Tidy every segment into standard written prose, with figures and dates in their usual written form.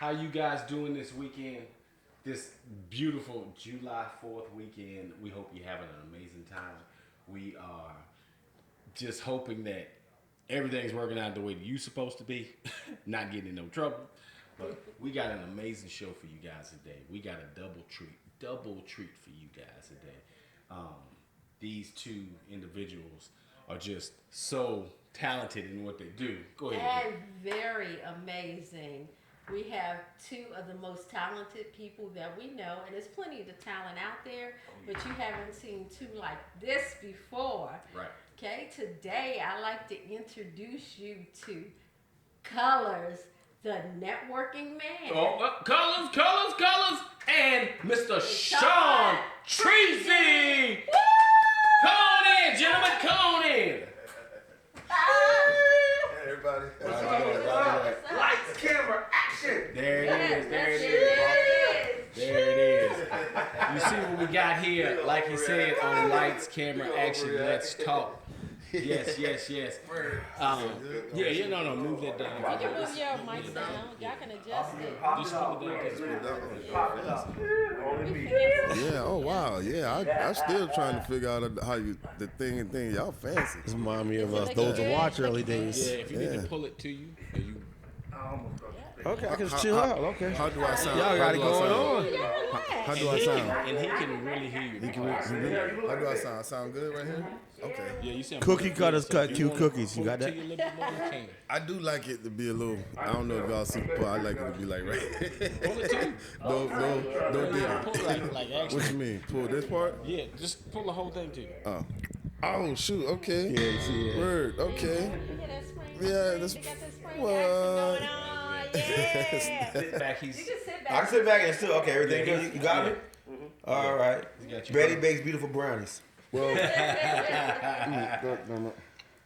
How you guys doing this weekend? This beautiful July 4th weekend. We hope you're having an amazing time. We are just hoping that everything's working out the way you're supposed to be, not getting in no trouble. But we got an amazing show for you guys today. We got a double treat for you guys today. These two individuals are just so talented in what they do. Go ahead. And very amazing. We have two of the most talented people that we know, and there's plenty of the talent out there, but you haven't seen two like this before. Right. Okay, today I like to introduce you to Colors, the networking man. Colors, and Mr. Shaun Treezy. Come on in, gentlemen, come on in. Hey, everybody. Lights, camera, action. There it is. There it is. You see what we got here? Like he said, on lights, camera, action. Let's talk. Yes. No, move that down. You can move your mic down. Y'all can adjust it. Just move it down. Yeah, oh wow. Yeah, I'm still trying to figure out how you, the thing. Y'all fancy. This reminds me of those to watch early days. Yeah, if you need to pull it to you. Okay, I can just chill out. Okay. How do I sound? Y'all got it going on. How do I sound? And he can really hear you. How do I sound? Sound good right here? Okay. Yeah, you sound Cookie good. cutters So cut if cute wanna cookies. You pull got it to that? you a little bit more, you can. I do like it to be a little. I don't know if y'all see, but I like it to be like right. Pull it to you. Don't dig it. Pull like actually. What you mean? Pull this part? Yeah, just pull the whole thing to you. Oh shoot. Okay. Yeah, you see that. Word. Okay. You hear that spring? Yeah, that's You got that spring what? action going on. Yeah. Sit back. You He's can sit back. I can sit back and still, okay, everything good? You got it? All right. got you. Betty bakes beautiful brownies. Well.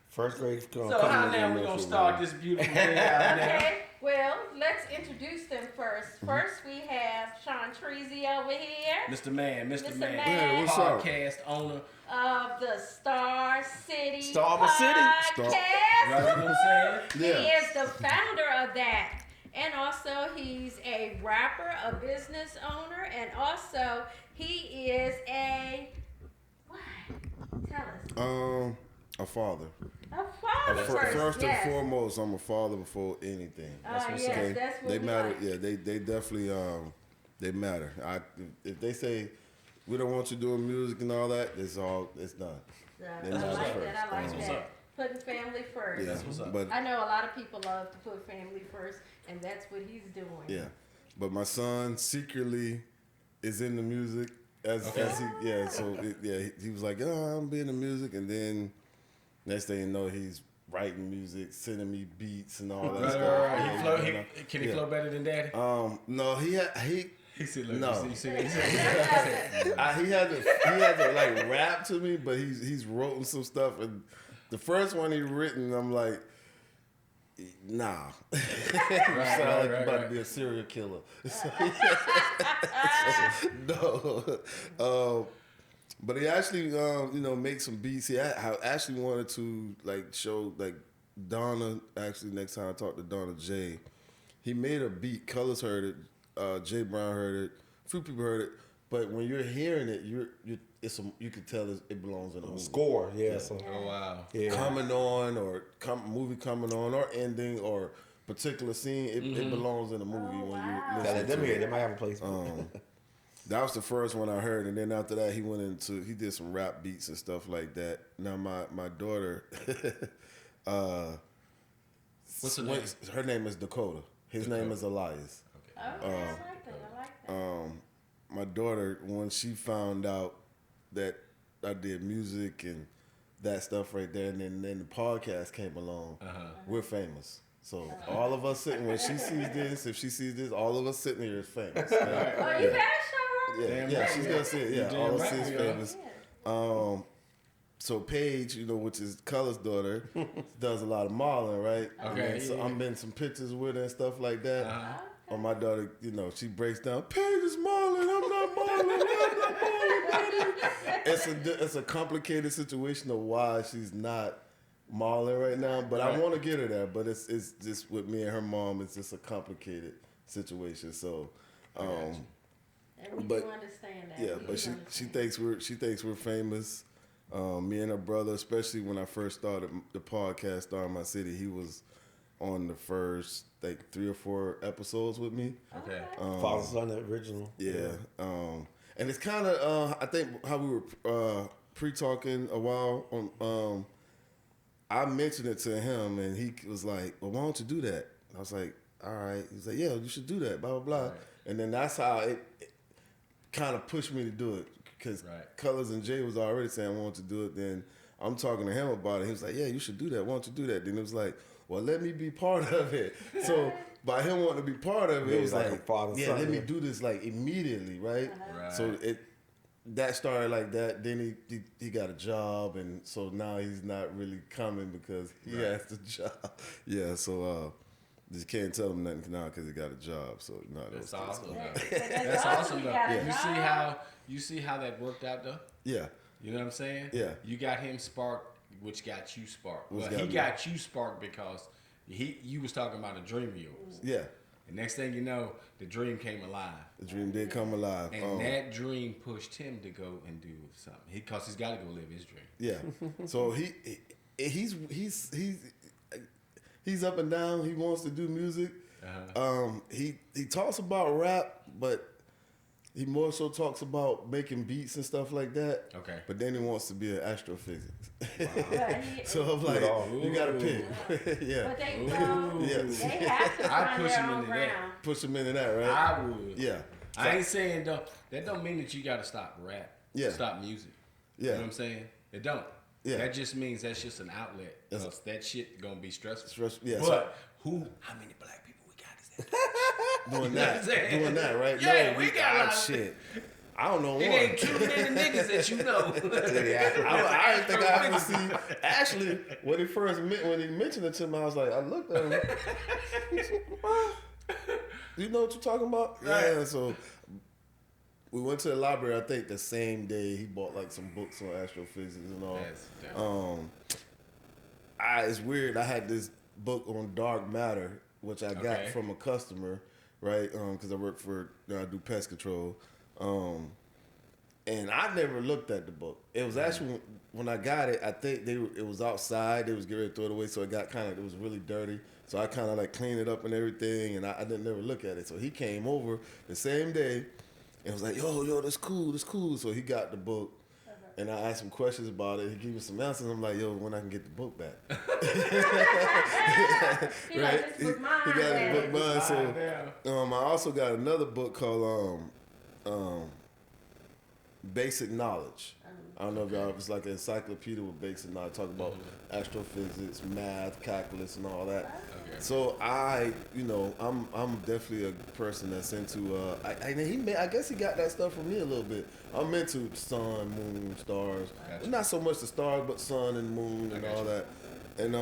First grade. So how now we gonna start this beautiful day out there? Okay, well, let's introduce them first. First, we have Shaun Treezy over here Mr. Man. Mr. Man. Man. Yeah, what's up? Podcast owner. of the Star City Star of a City. Podcast. Right, you know what I'm saying? He Yeah. is the founder of that. And also, he's a rapper, a business owner, and also, he is a, what? Tell us. A father. A father First yes. and foremost, I'm a father before anything. Yes, Okay? that's what They we matter. like. Yeah, they definitely they matter. If they say we don't want you doing music and all that, it's done. I They like matter that. first. I like That's what's that. up. Putting family first. Yeah, what's up. but I know a lot of people love to put family first, and that's what he's doing. yeah, but my son secretly is in the music as he was like, oh, I'm being in music, and then next thing you know, he's writing music, sending me beats and all that stuff. Right. Yeah, Flow, you know. can he flow better than Daddy? No, He said, look, No. you see, he had to like rap to me, but he's written some stuff, and the first one he written, I'm like, nah, you sound like you about to be a serial killer. No, but he actually make some beats. I actually wanted to like show like Donna. Actually, next time I talk to Donna J, he made a beat. Colors heard it. Jay Brown heard it. A few people heard it. But when you're hearing it, you can tell it belongs in a movie. Score, yeah. So, Oh, wow. yeah. Coming on or movie coming on or ending or particular scene, it belongs in a movie when you listen to it. They might have a place. That was the first one I heard, and then after that he did some rap beats and stuff like that. Now my daughter, What's her name? Her name is Dakota. His name is Elias. Okay, I like that. I like that. My daughter, when she found out that I did music and that stuff right there, and then the podcast came along, we're famous. So all of us sitting, when she sees this, if she sees this, all of us sitting here is famous. Oh, you better show her. Yeah, she's gonna see it. Yeah, all of us right is we are. famous. So Paige, which is Color's daughter, does a lot of modeling, right? Okay, And then, so yeah. I'm in some pictures with her and stuff like that. Or my daughter, she breaks down. Paige is modeling. I'm not modeling. I'm not modeling. It's a complicated situation of why she's not modeling right now. But I want to get her there. But it's just with me and her mom. It's just a complicated situation. So, And we but- do understand that. yeah, We but do she understand. thinks we're famous. Me and her brother, especially when I first started the podcast, Star in My City, he was on the first like 3 or 4 episodes with me. Okay. Father Son, the original. Yeah. And it's kind of I think how we were pre-talking a while on. I mentioned it to him, and he was like, "Well, why don't you do that?" I was like, "All right." He's like, "Yeah, you should do that." Blah blah blah. Right. And then that's how it kind of pushed me to do it because Right. Colors and Jay was already saying I wanted to do it. Then I'm talking to him about it. He was like, "Yeah, you should do that. Why don't you do that?" Then it was like, "Well, let me be part of it." So by him wanting to be part of it, Yeah, it was like like, a father, "Yeah, son, let me yeah. do this like immediately, right?" Right. So that started like that. Then he got a job, and so now he's not really coming because he has the job. Yeah, so just can't tell him nothing now because he got a job. So no, That's those awesome. Yeah, Though. so that's That's awesome You though. got a You see job. how that worked out though. Yeah, You know what I'm saying? Yeah. You got him sparked, which got you sparked. Which Well, got he me. got you sparked because you was talking about a dream of yours. yeah. And next thing you know, the dream came alive. The dream did come alive. And that dream pushed him to go and do something. Because he's got to go live his dream. Yeah. So he's up and down. He wants to do music. He talks about rap, but he more so talks about making beats and stuff like that. Okay. But then he wants to be an astrophysics. But he- So I'm like, you gotta pick. Yeah. But they, Yeah. they have to I find push their him own into that. ground. Push him into that, right? I would. Yeah. I ain't saying though. That don't mean that you got to stop rap. Yeah. Stop music. Yeah. You know what I'm saying? It don't. Yeah. That just means that's just an outlet. Yes. 'Cause that shit gonna be stressful. Yeah. But how many black people we got? Is that? Doing You know what I'm saying? doing that, right? Yeah, No, we got a lot of- shit. I don't know It one. ain't too many niggas that you know. I didn't think I ever see. Actually, when he mentioned it to me, I was like, I looked at him. You know what you're talking about? Right. Yeah. So we went to the library. I think the same day he bought like some books on astrophysics and all. That's dope. It's weird. I had this book on dark matter, which I got Okay. from a customer, right? Because I work I do pest control. And I never looked at the book. It was actually when I got it, I think it was outside. They was getting ready to throw it away, so it was really dirty. So I kind of like cleaned it up and everything, and I didn't never look at it. So he came over the same day and was like, yo, that's cool. So he got the book. And I asked him questions about it. He gave me some answers. I'm like, yo, when I can get the book back? He like, this was mine. He got his book mine. So Damn. I also got another book called Basic Knowledge. I don't know if y'all, it's like an encyclopedia with basic knowledge, talk about astrophysics, math, calculus, and all that. Okay. So I'm definitely a person that's into. I guess he got that stuff from me a little bit. I'm into sun, moon, stars. Gotcha. Not so much the stars, but sun and moon and I got all you. that. And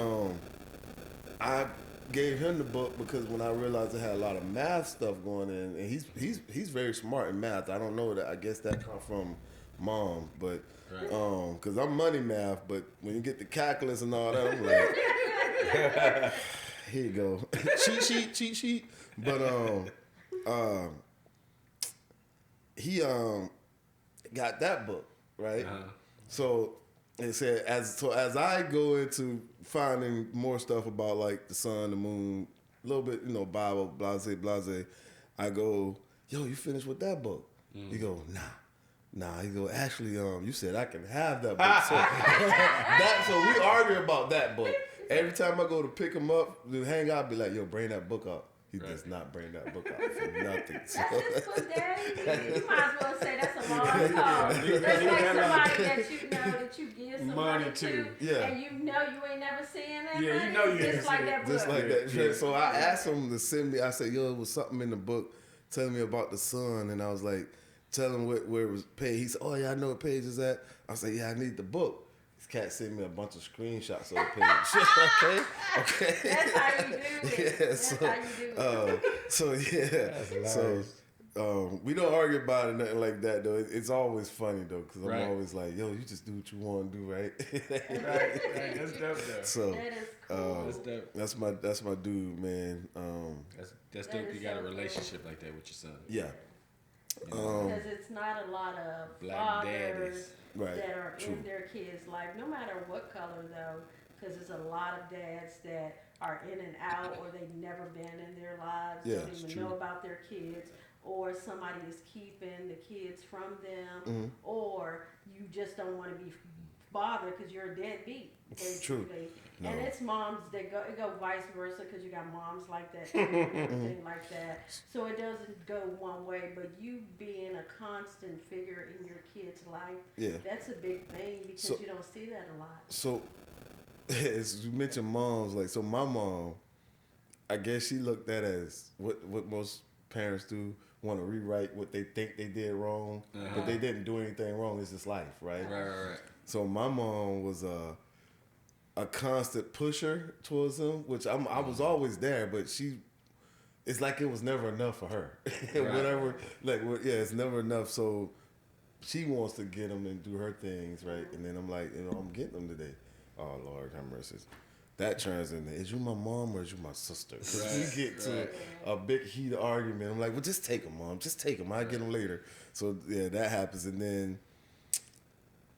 I gave him the book because when I realized it had a lot of math stuff going in, and he's very smart in math. I don't know that. I guess that come from mom, but Right. because I'm money math, but when you get the calculus and all that, I'm like, here you go, cheat sheet. But he got that book, right? So it said as I go into finding more stuff about like the sun, the moon, a little bit, Bible, blase, I go, yo, you finished with that book? You go, nah. You go, actually, you said I can have that book. So we argue about that book. Every time I go to pick him up, to hang out, be like, yo, bring that book up. He does not bring that book out for nothing. So, That's what daddy. You might as well say that's a lost cause. That's like somebody that you give some money to, Yeah. and you ain't never seeing that Yeah, you money. know you ain't just like seen that it. book. just like that. Yeah. So I asked him to send me. I said, yo, it was something in the book telling me about the sun, and I was like, tell him where it was page. He said, oh yeah, I know what page is that. I said, yeah, I need the book. This cat sent me a bunch of screenshots of the page. okay. That's how you do it. Yeah, That's how you do it. So yeah, That's so hilarious. We don't argue about it, nothing like that though. It's always funny though, because I'm Right. always like, yo, you just do what you want to do, right? Right. That's dope though. So That is cool. That's dope. that's my dude, man. That's That dope. is You got a so cool. relationship like that with your son. Yeah. Because it's not a lot of Black fathers daddies. Right. that are True. in their kids' life, no matter what color though, because there's a lot of dads that are in and out, or they've never been in their lives, Yeah, don't it's even true. know about their kids, or somebody is keeping the kids from them, Mm-hmm. or you just don't want to be bothered because you're a deadbeat. True. Basically. No. And it's moms that go vice versa, because you got moms like that and everything like that. So it doesn't go one way, but you being a constant figure in your kid's life, Yeah. that's a big thing, because So- you don't see that a lot. So, as you mentioned moms, like, so my mom, I guess she looked at as what most parents do, want to rewrite what they think they did wrong, but they didn't do anything wrong. It's just life, right? Right. So my mom was a constant pusher towards him, which I was always there, but it's like it was never enough for her. Whatever, it's never enough. So she wants to get him and do her things, right? And then I'm like, I'm getting them today. Oh Lord, have mercy. That turns into, is you my mom or is you my sister? Because we get to a big heated argument. I'm like, well, just take him, mom. Just take him. I'll get him later. So yeah, that happens. And then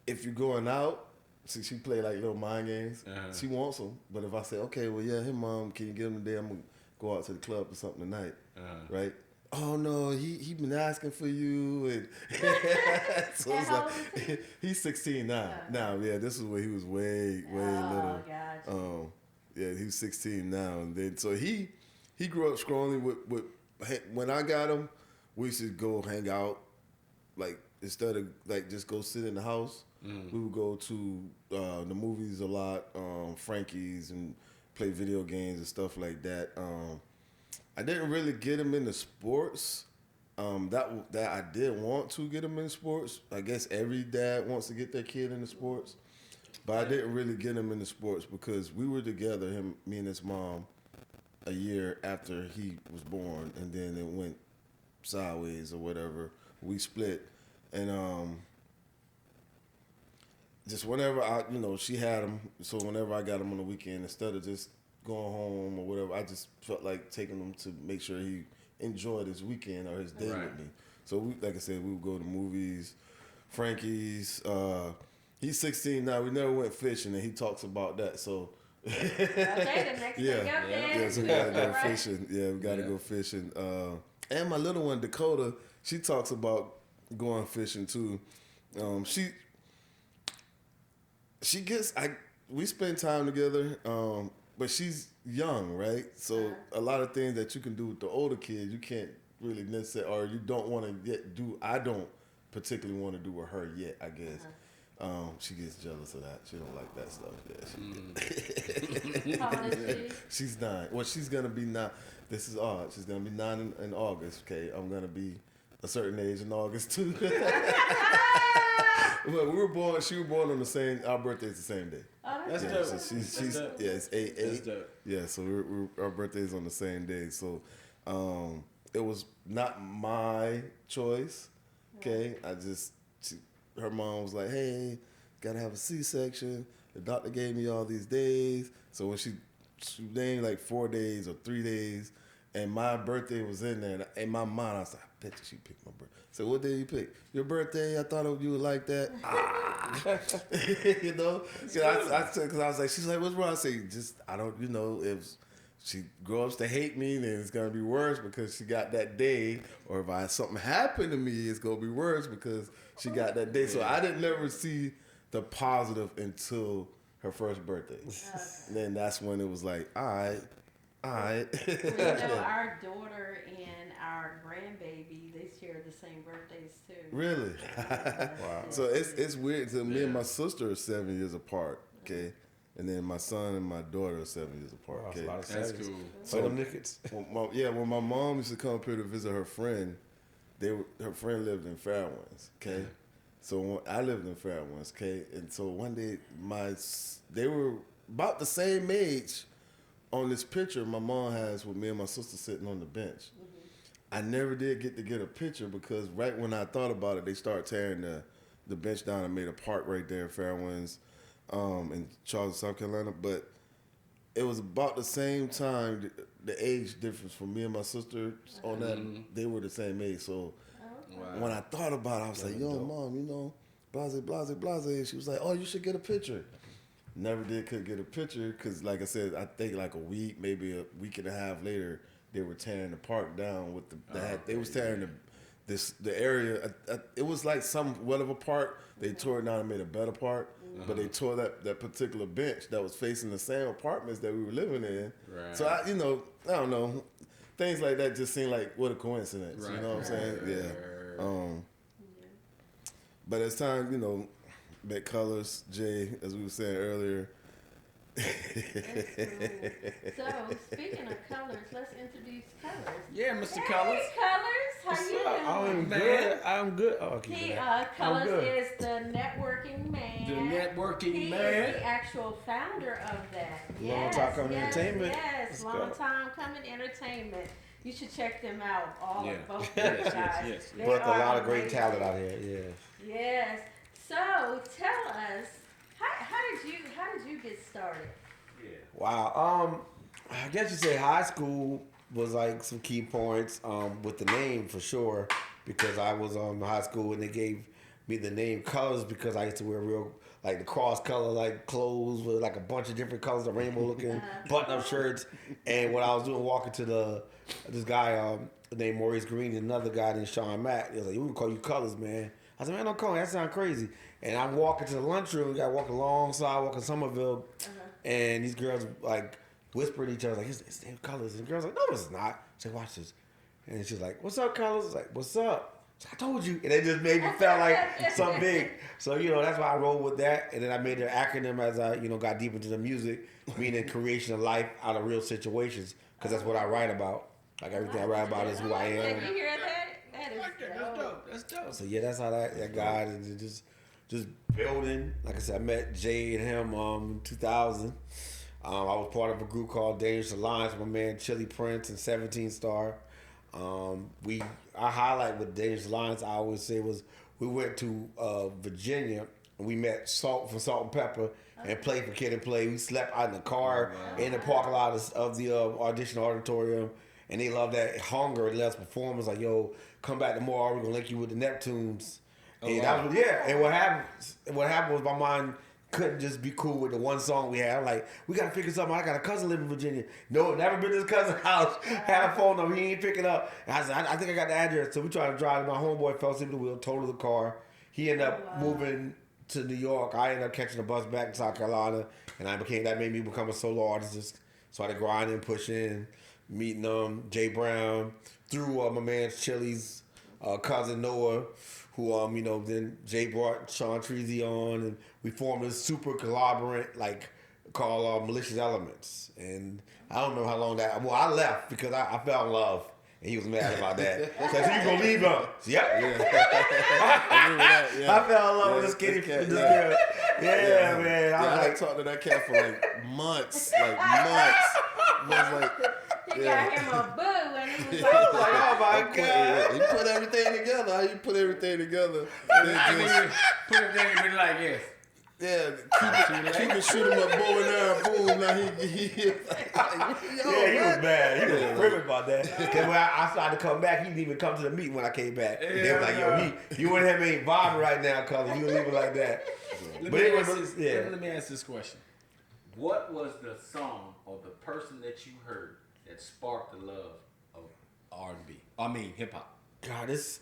if you're going out, see, she play like little mind games. She wants them. But if I say, okay, well, yeah, hey, mom, can you get him today? I'm going to go out to the club or something tonight. Right? Oh, no, he been asking for you. And so it's How like, he's 16 now. Now, yeah, this is when he was way little. Gotcha. Yeah, he's 16 now. And then, so he grew up scrolling with when I got him, we used to go hang out. Like, instead of, like, just go sit in the house, we would go to the movies a lot, Frankie's, and play video games and stuff like that. I didn't really get him into sports. That I did want to get him in sports. I guess every dad wants to get their kid into sports. But I didn't really get him into sports because we were together, me and his mom, a year after he was born, and then it went sideways or whatever. We split, and just whenever she had him. So whenever I got him on the weekend, instead of just going home or whatever, I just felt like taking him to make sure he enjoyed his weekend or his day with me. So like I said, we would go to movies, Frankie's. He's 16 now. We never went fishing, and he talks about that. So Okay, the next thing up there. yeah, so we gotta go Right. fishing. Yeah, we gotta go fishing. And my little one, Dakota, she talks about going fishing too. She gets, we spend time together, but she's young, right? So a lot of things that you can do with the older kids, you can't really necessarily, or you don't want to yet do. I don't particularly want to do with her yet, I guess. She gets jealous of that. She don't like that stuff. Yeah, How old is she? she's 9. Well, she's gonna be 9. This is odd. She's gonna be 9 in August. Okay, I'm gonna be a certain age in August too. Well, she was born on the same. Our birthday's the same day. Oh, That's Yeah, dope. so she's dope. yeah, it's 8/8. That's dope. Yeah, so our birthdays on the same day. So it was not my choice. Okay, her mom was like, "Hey, gotta have a C-section." The doctor gave me all these days. So when she named like 4 days or 3 days, and my birthday was in there, and in my mind I was like, "I bet you she picked my birthday." So what day you pick? Your birthday? I thought you would like that. You know? Because I was like, she's like, "What's wrong?" I say, I don't, if she grows up to hate me, then it's going to be worse because she got that day. Or if something happened to me, it's going to be worse because she got that day. So I didn't never see the positive until her first birthday. And then that's when it was like, all right. Well, our daughter and our grandbaby, they share the same birthdays too. Really? Wow. So it's weird. So me and my sister are 7 years apart, okay? And then my son and my daughter are 7 years apart, Wow, okay? that's a lot of That's sevens. cool. So them niggas. When my mom used to come up here to visit her friend, her friend lived in Fairwinds, okay? So when I lived in Fairwinds, okay? And so one day, they were about the same age on this picture my mom has with me and my sister sitting on the bench. I never did get a picture because right when I thought about it, they started tearing the bench down and made a park right there in Fairwinds, in Charleston, South Carolina. But it was about the same time, the age difference from me and my sister on that, they were the same age. So when I thought about it, I was like, yo, Mom, you know, blase, blase, blase. She was like, oh, you should get a picture. Never could get a picture because, like I said, I think like a week, maybe a week and a half later, they were tearing the park down with they was tearing the area. It was like whatever park, they tore it down and made a better park. But they tore that particular bench that was facing the same apartments that we were living in. Right. So I don't know, things like that just seem like what a coincidence. Right. You know what I'm saying? Yeah. But as time, met colors, Jay, as we were saying earlier. So speaking of colors, let's introduce Colors. Yeah, Mr. Hey, Colors. Colors, how you doing? I'm good. Oh, okay. Colors is the networking man. The networking he man. Is the actual founder of that. Long Time Coming Entertainment. Yes, Let's Long go. Time Coming Entertainment. You should check them out. Both of Yes, these guys. yes. They But a are lot of great amazing. talent out here. Yeah. Yes. So tell us, how did you get started? Yeah. Wow. I guess you say high school was like some key points with the name for sure, because I was in high school and they gave me the name Colors because I used to wear real like the cross color like clothes with like a bunch of different colors, the rainbow looking button up shirts. And what I was doing, walking to this guy named Maurice Green and another guy named Sean Mack, he was like, "We can call you Colors, man." I said, "Man, don't call me. That sounds crazy." And I'm walking to the lunchroom. We got walking alongside, walking Somerville, and these girls like whispering to each other like, "It's name Colors." And the girls like, "No, it's not." She said, "Watch this." And she's like, "What's up, Colors?" I was like, "What's up?" She said, "I told you." And it just made me feel like something big. So that's why I rolled with that. And then I made an acronym as I got deep into the music, meaning creation of life out of real situations, because that's what I write about. Like everything I write about is who I am. Did you hear that? That is dope. That's dope. So yeah, that's how that got and just building. Like I said, I met Jay and him in 2000. I was part of a group called Dangerous Alliance with my man Chili Prince and 17 Star. Our highlight with Dangerous Alliance, I always say, was we went to Virginia and we met Salt from Salt and Pepper and played for Kid and Play. We slept out in the car in the parking lot of the audition auditorium. And they love that hunger and less performance. Like, yo, come back tomorrow. We're gonna link you with the Neptunes. And that was And what happened was my mind couldn't just be cool with the one song we had. I'm like, we gotta figure something out. I got a cousin living in Virginia. No, never been to his cousin's house. Had a phone number. He ain't picking up. And I said, I think I got the address. So we tried to drive. My homeboy fell asleep at the wheel, totaled the car. He ended up moving to New York. I ended up catching a bus back to South Carolina, and that made me become a solo artist. Just started grinding, pushing. Meeting Jay Brown through my man Chili's cousin Noah, who then Jay brought Shaun Treezy on, and we formed this super collaborant called Malicious Elements. And I don't know how long I left because I fell in love. And he was mad about that. So I said, "You gonna leave him?" Yep. I fell in love with this kid. Man. I talked to that cat for months. He got him a boo, and he was like, "Oh my God!" He put everything together. How you put everything together? Put everything in like this. Yeah, Cuban shoot him up, bow and arrow, boom. Now he was mad. He was ripping about that. Because when I started to come back, he didn't even come to the meeting when I came back. They were like, "Yo, you and him ain't vibing right now, cuz you leave it like that." Let me ask this question. What was the song or the person that you heard that sparked the love of R&B? I mean, hip hop. God, it's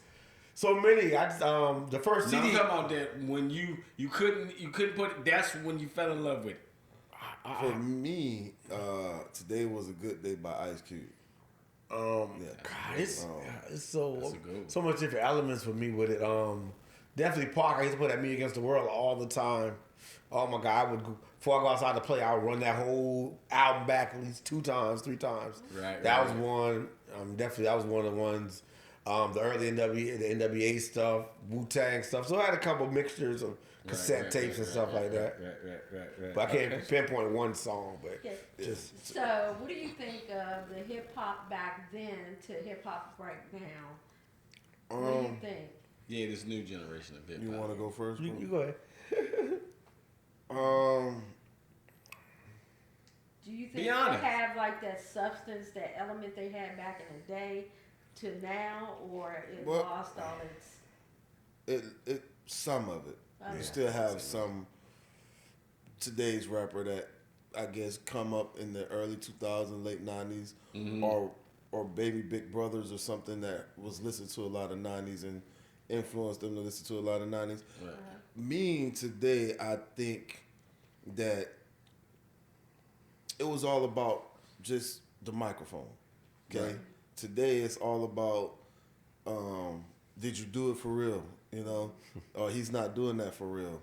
so many. The first CD. I'm talking about that when you couldn't put it. That's when you fell in love with it. For me, Today Was a Good Day by Ice Cube. God, it's so much different elements for me with it. Definitely Park. I used to put that Me Against the World all the time. Oh my God, before I go outside to play, I would run that whole album back at least 2 times, 3 times. Right. That was one. Definitely, that was one of the ones. the early NWA stuff, Wu-Tang stuff. So I had a couple mixtures of cassette tapes and stuff like that. Right. But I can't pinpoint one song, but Okay. just So, what do you think of the hip hop back then to hip hop right now? What do you think? Yeah, this new generation of hip hop. You want to go first? you go ahead. Do you think Be they honest. have like that substance, that element they had back in the day to now, or it Well, lost all its? It some of it. Okay. You still have some today's rapper that I guess come up in the early 2000s, late 90s, or baby big brothers or something that was listened to a lot of 90s and influenced them to listen to a lot of 90s. Right. Me today, I think that it was all about just the microphone. Okay, Right. Today it's all about did you do it for real? You know, or he's not doing that for real.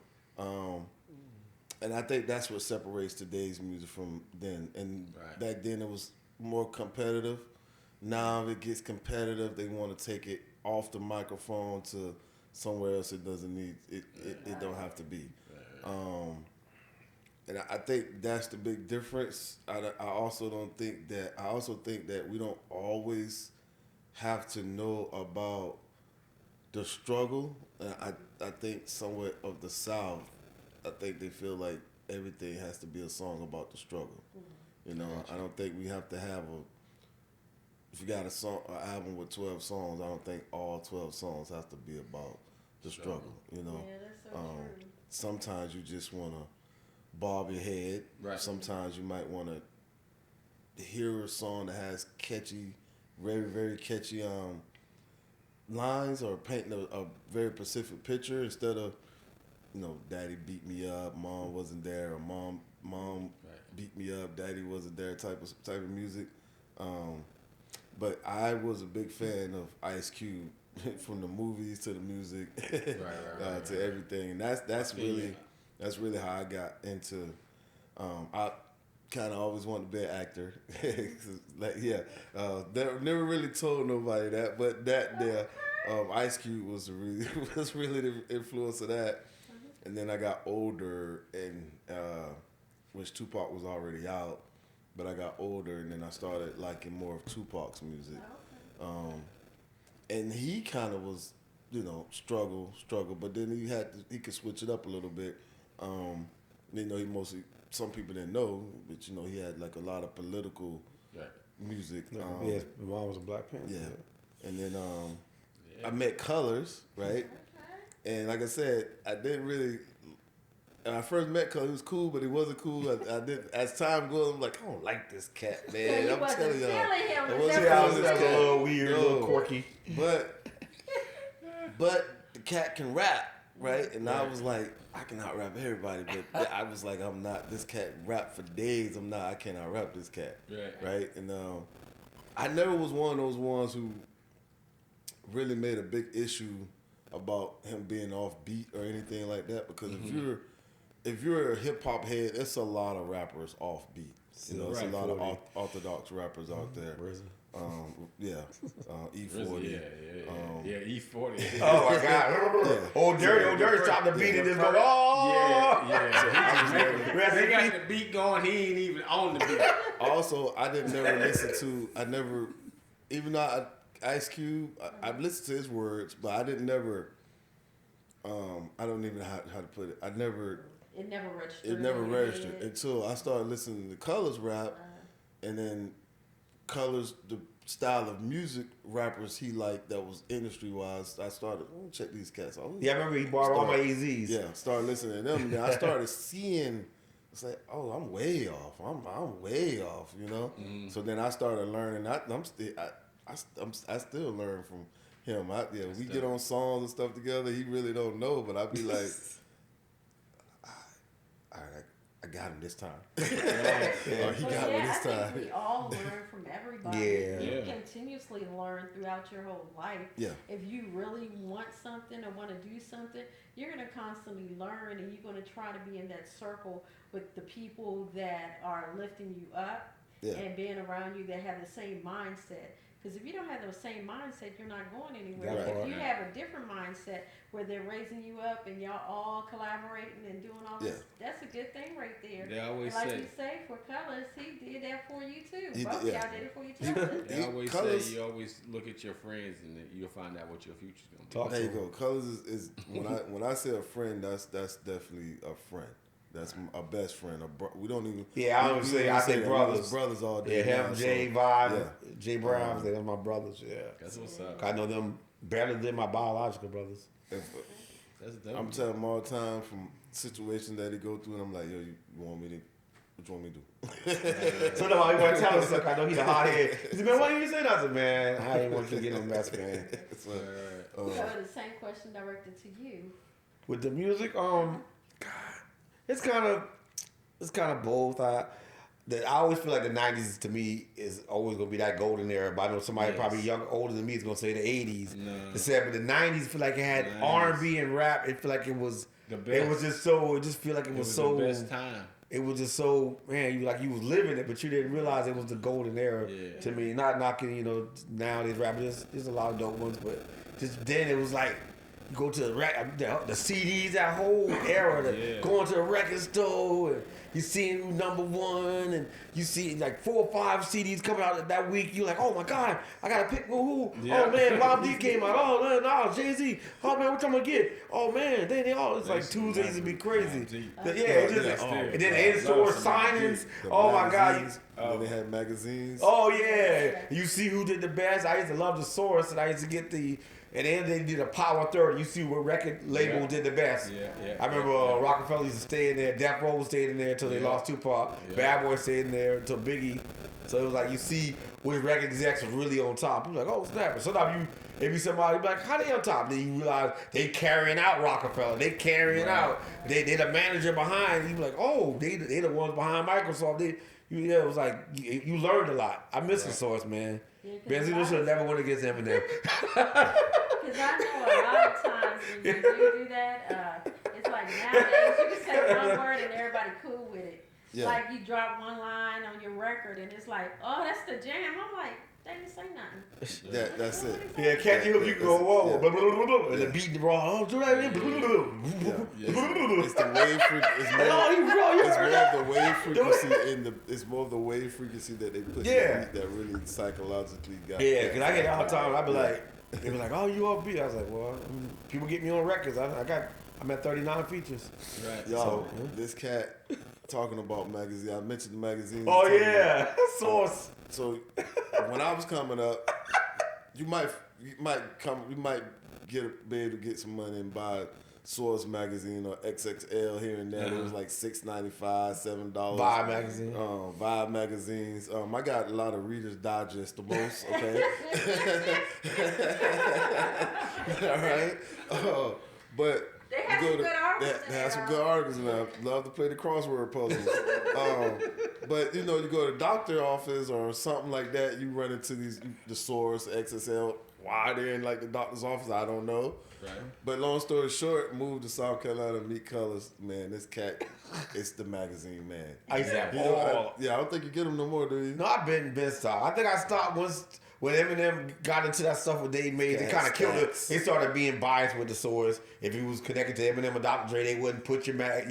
And I think that's what separates today's music from then. And Right. back then it was more competitive. Now it gets competitive. They want to take it off the microphone to somewhere else. It doesn't need it. It don't have to be. And I think that's the big difference. I also don't think that. I also think that we don't always have to know about the struggle. I think somewhat of the South, I think they feel like everything has to be a song about the struggle. You know, I don't think we have to have if you got an album with 12 songs, I don't think all 12 songs have to be about the struggle. You know, Yeah, that's so true. sometimes you just want to bob your head. Right. Sometimes you might want to hear a song that has catchy, very, very catchy lines, or painting a very specific picture instead of, daddy beat me up, mom wasn't there, or mom beat me up, daddy wasn't there type of music. But I was a big fan of Ice Cube, from the movies to the music, to everything. And that's really how I got into. I kind of always wanted to be an actor. Never really told nobody that, but Ice Cube was really the influence of that. And then I got older, and which Tupac was already out, but I got older, and then I started liking more of Tupac's music. And he kind of was, struggle, but then he could switch it up a little bit. He mostly, some people didn't know, but he had like a lot of political music. Yes, my mom was a Black Panther. Yeah. And then I met Colors, right? And like I said, I didn't really. When I first met Colors, he was cool, but he wasn't cool. I did. As time goes, I'm like, I don't like this cat, man. So you I'm wasn't telling y'all, feeling him. I Is wasn't that feeling what this you cat. a little weird, a little quirky. But the cat can rap, right? And I was like, I can out rap everybody, but I was like, I'm not. This cat rap for days. I cannot rap this cat, right? And I never was one of those ones who really made a big issue about him being off beat or anything like that, because if you're a hip hop head, it's a lot of rappers off beat. It's a lot of orthodox rappers out there. E40. Yeah, E40. Oh my God! Old Dirty stopped the beat and just go. Oh, Yeah. They got the beat going. He ain't even on the beat. Also, I didn't never listen to. Even though Ice Cube, I've listened to his words, but I didn't never. I don't even know how to put it. It never registered until I started listening to Colors rap, and then Colors, the style of music rappers he liked that was industry wise. I started check these cats out. yeah, I remember he bought all my AZs. Yeah, started listening to them, and then I started seeing. It's like, oh, I'm way off. I'm way off. So then I started learning. I still learn from him. We get on songs and stuff together. He really don't know, but I be like, I got him this time. He got me this I time. think we all learn from everybody. Yeah. You continuously learn throughout your whole life. Yeah. If you really want something or want to do something, you're going to constantly learn, and you're going to try to be in that circle with the people that are lifting you up and being around you that have the same mindset. Because if you don't have the same mindset, you're not going anywhere. That But part. if you have a different mindset where they're raising you up and y'all all collaborating and doing all this, that's a good thing right there. They always And like say, you say, for Colors, he did that for you too. He Both did, y'all yeah. did it for each other. they always Colours- say, you always look at your friends and then you'll find out what your future's gonna be. Talk There you to go. Colors is when I say a friend, that's definitely a friend. That's a best friend. We don't even. Yeah, I don't we say don't I say that. brothers. We're brothers all day. Yeah, now, him, so- Jay, Vibe, yeah. Jay Brown, they're my brothers. Yeah, That's what's up. I know them better than my biological brothers. That's dope. I'm telling him all the time from situations that he go through, and I'm like, yo, you want me to? What you want me to do? So now he want to tell us something. I know he's a hot head. He said, man, why you say that? I said, man, I ain't want you to get no mess, man. So, So the same question directed to you. With the music, it's kind of both. I always feel like the '90s to me is always gonna be that golden era. But I know somebody Yes. probably younger, older than me is gonna say the '80s. No. The '70s, the '90s feel like it had 90s. R&B and rap. It feel like it was. The It best. was just so. It just feel like it It was was so. the best time. It was just so, man, you was living it, but you didn't realize it was the golden era Yeah. to me. Not knocking, nowadays rappers, there's a lot of dope ones, but just then it was like, you go to the CDs, that whole era, Yeah. going to the record store, and you seeing who number one, and you see like 4 or 5 CDs coming out that week. You're like, oh my God, I gotta pick who. Yeah. Oh man, Bob D came out. Oh man, no, Jay-Z. Oh man, what you gonna get? Oh man, then they all, it's like That's Tuesdays would be crazy. Bob D. Yeah, it's just, Yeah, and then yeah. in-store Love some Bob D. signings. the Oh my God. magazines, then they had magazines. Oh yeah. You see who did the best. I used to love the Source, and I used to get and then they did a Power 30. You see what record label Yeah. did the best. Yeah. I remember Rockefeller used to stay in there. Death Row stayed in there until they Yeah. lost Tupac. Yeah. Bad Boy stayed in there until Biggie. So it was like you see which record execs was really on top. You're like, oh snap. And sometimes it be somebody be like, how they on top? Then you realize they carrying out Rockefeller. They carrying out. They the manager behind. You be like, oh, they the ones behind Microsoft. It was like you learned a lot. I miss the Source, man. Yeah, 'cause Benzino should have never went against Eminem. Because I know a lot of times when you do that, it's like nowadays you can say one word and everybody cool with it. Yeah. Like you drop one line on your record and it's like, oh, that's the jam. I'm like, they didn't say nothing. That's it. Yeah, can't you can go whoa, Yeah. blah, blah, blah, blah, and the beat the raw. Oh, do that again. It's the wave frequency. It's more, Oh, you raw. You it's heard more that? of the wave frequency it's more of the wave frequency that they put in Yeah. the beat that really psychologically got. Yeah, because I get it all the time. I be like, they be like, oh, you all beat. I was like, well, people get me on records. I'm at 39 features. Right. Y'all, this cat talking about magazine. I mentioned the magazine. Oh yeah, Source. So when I was coming up, you might be able to get some money and buy Source magazine or XXL here and there. It was like $6.95, $7. Vibe magazine. Vibe magazines. I got a lot of Reader's Digest, the most. Okay. All right. But They have you some go good articles in They have there, some good articles, and I love to play the crossword puzzles. But you go to the doctor office or something like that, you run into the Source, XSL. Why they're in like the doctor's office, I don't know. Right. But long story short, moved to South Carolina, meet Colors. Man, this cat, it's the magazine, man. I used to have I all. don't think you get them no more, do you? No, I've been stopped. I think I stopped once when Eminem got into that stuff with Dave Mays. It kind of killed it. They started being biased with the Source. If he was connected to Eminem or Dr. Dre, they wouldn't put your it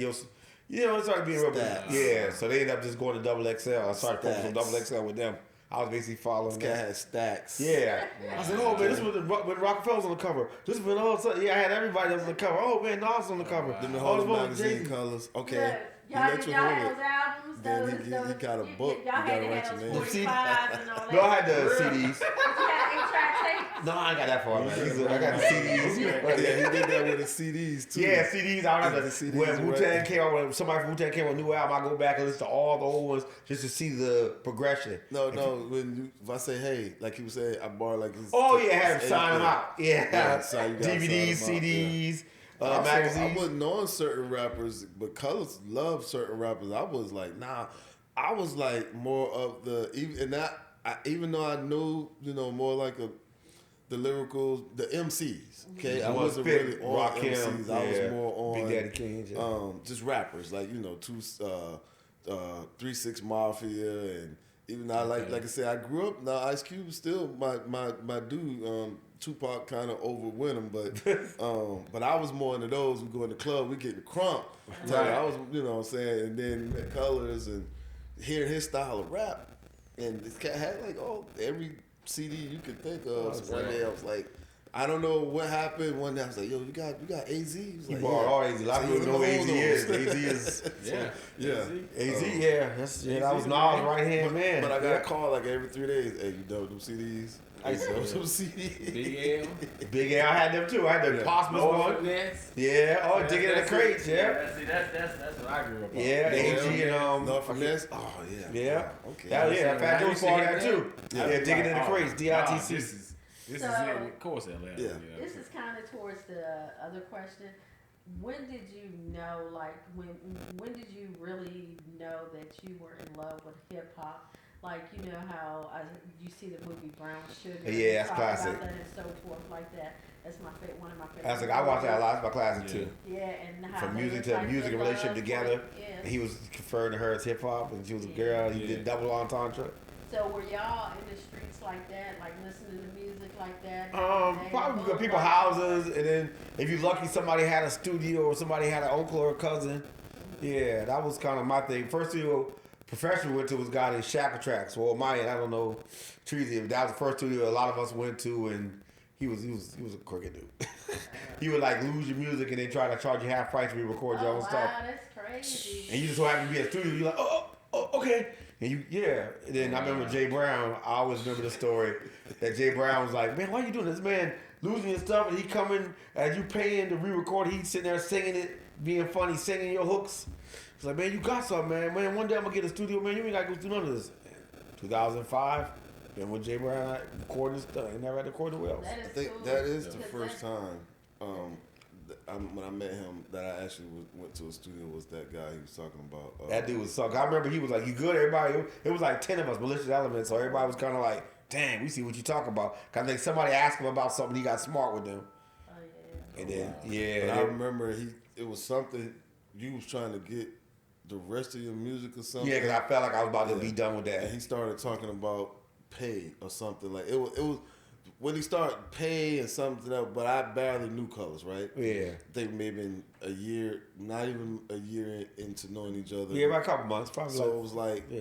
started being real. Stats. Yeah, so they ended up just going to Double XL. I started focusing on Stats. Double XL with them. I was basically following This cat that. has stacks. Yeah. I said, oh man, this was when Rockefeller was on the cover. This was when all of a sudden, I had everybody that was on the cover. Oh man, Nas was on the cover. Then the Oh, whole this one was magazine Jay-Z. Colors. Okay. Look, He y'all, let you y'all hold had it. those albums, Then those, he those, got a book. Y'all You had gotta to write have your those name. 45s and all that. No, I had the Did CDs. you have 8-track tapes? No, I ain't got that far, man. I got the CDs. Yeah, he did that with the CDs too. Yeah, CDs. I Yeah, remember the CDs, when Wu-Tang right. came out, when somebody from Wu-Tang came out with a new album, I go back and listen to all the old ones just to see the progression. No. If I say hey, like he was saying, I borrow like his. Oh yeah, have his them sign them eighth out. Yeah, so you gotta DVDs, sign 'em out, CDs, Also, I magazines. wasn't knowing certain rappers, but Colors loved certain rappers. I was like, nah. I was like more of the even though I knew more like the lyrical, the MCs. Okay, I You wasn't spit, really on Rock MCs. Him, I yeah. was more on Big Daddy Kane, yeah. just rappers like 3 6 Mafia Even though like I said, I grew up. Now Ice Cube is still my dude. Tupac kind of overwent him, but I was more into those. We go in the club, we get the crunk. Right. I was, you know what I'm saying, and then met Colors and hearing his style of rap, and this cat had like every CD you could think of. So one day I was like, I don't know what happened. One day I was like, yo, you got AZ? He was He like, bought all AZ. A lot of people know AZ is. AZ is. Yeah. AZ, that was Nas' right hand man. But I got a call like every 3 days. Hey, you done them CDs? I used to have some CDs. Big L. Big L, I had them too. I had the Posthumous one. Yeah, digging in the crates, yeah. See, that's what I grew up on. Yeah, AG and North Finesse. Oh yeah. Yeah. Wow, okay. Fat Joe saw that too. Yeah, digging in the crates, DITC. This is So- it. Of course, LL. Yeah. This is kind of towards the other question. When did you know, like, when did you really know that you were in love with hip hop? Like, you know how you see the movie Brown Sugar. Yeah, that's talk classic. About that and so forth like that. That's my favorite, one of my favorite. I was like, I watched that a lot. It's my classic Yeah. too. Yeah, and how From they music was to like music the and relationship love together. story. Yes. And he was referring to her as hip hop, and she was a girl. He did double entendre. So were y'all in the streets like that, like listening to music like that? Probably go to people's houses, and then if you're lucky, somebody had a studio or somebody had an uncle or a cousin. Yeah, that was kind of my thing. First studio professional went to was a guy named Shackle Tracks. Well, my end, I don't know, Treezy. But that was the first studio a lot of us went to, and he was a crooked dude. He would like lose your music and then try to charge you half price to record your own wow, stuff. that's crazy. And you just so happen to be at the studio, you're like, oh, okay. And And then I remember Jay Brown. I always remember the story that Jay Brown was like, man, why you doing this, man? Losing your stuff, and he coming as you paying to re-record. He's sitting there singing it, being funny, singing your hooks. He's like, man, you got something, man. Man, one day I'm gonna get a studio, man. You ain't gotta go through none of this. 2005. Then when Jay Brown recording his stuff, he never had to record nowhere else. That is I think cool. that is the Because first time when I met him that I actually went to a studio was that guy he was talking about. That dude was suck. I remember he was like, "You good?" Everybody, it was like 10 of us, malicious elements. So everybody was kind of like, "Damn, we see what you talking about." Cause I think somebody asked him about something, he got smart with them. Oh, yeah. And then, But I remember it was something you was trying to get the rest of your music or something. yeah, cause I felt like I was about to be done with And that. he started talking about pay or something like it was when he started pay and something else. But I barely knew Colors, right? Yeah. I think maybe a year, not even a year into knowing each other. Yeah, about a couple months, probably. So like, it was like, yeah.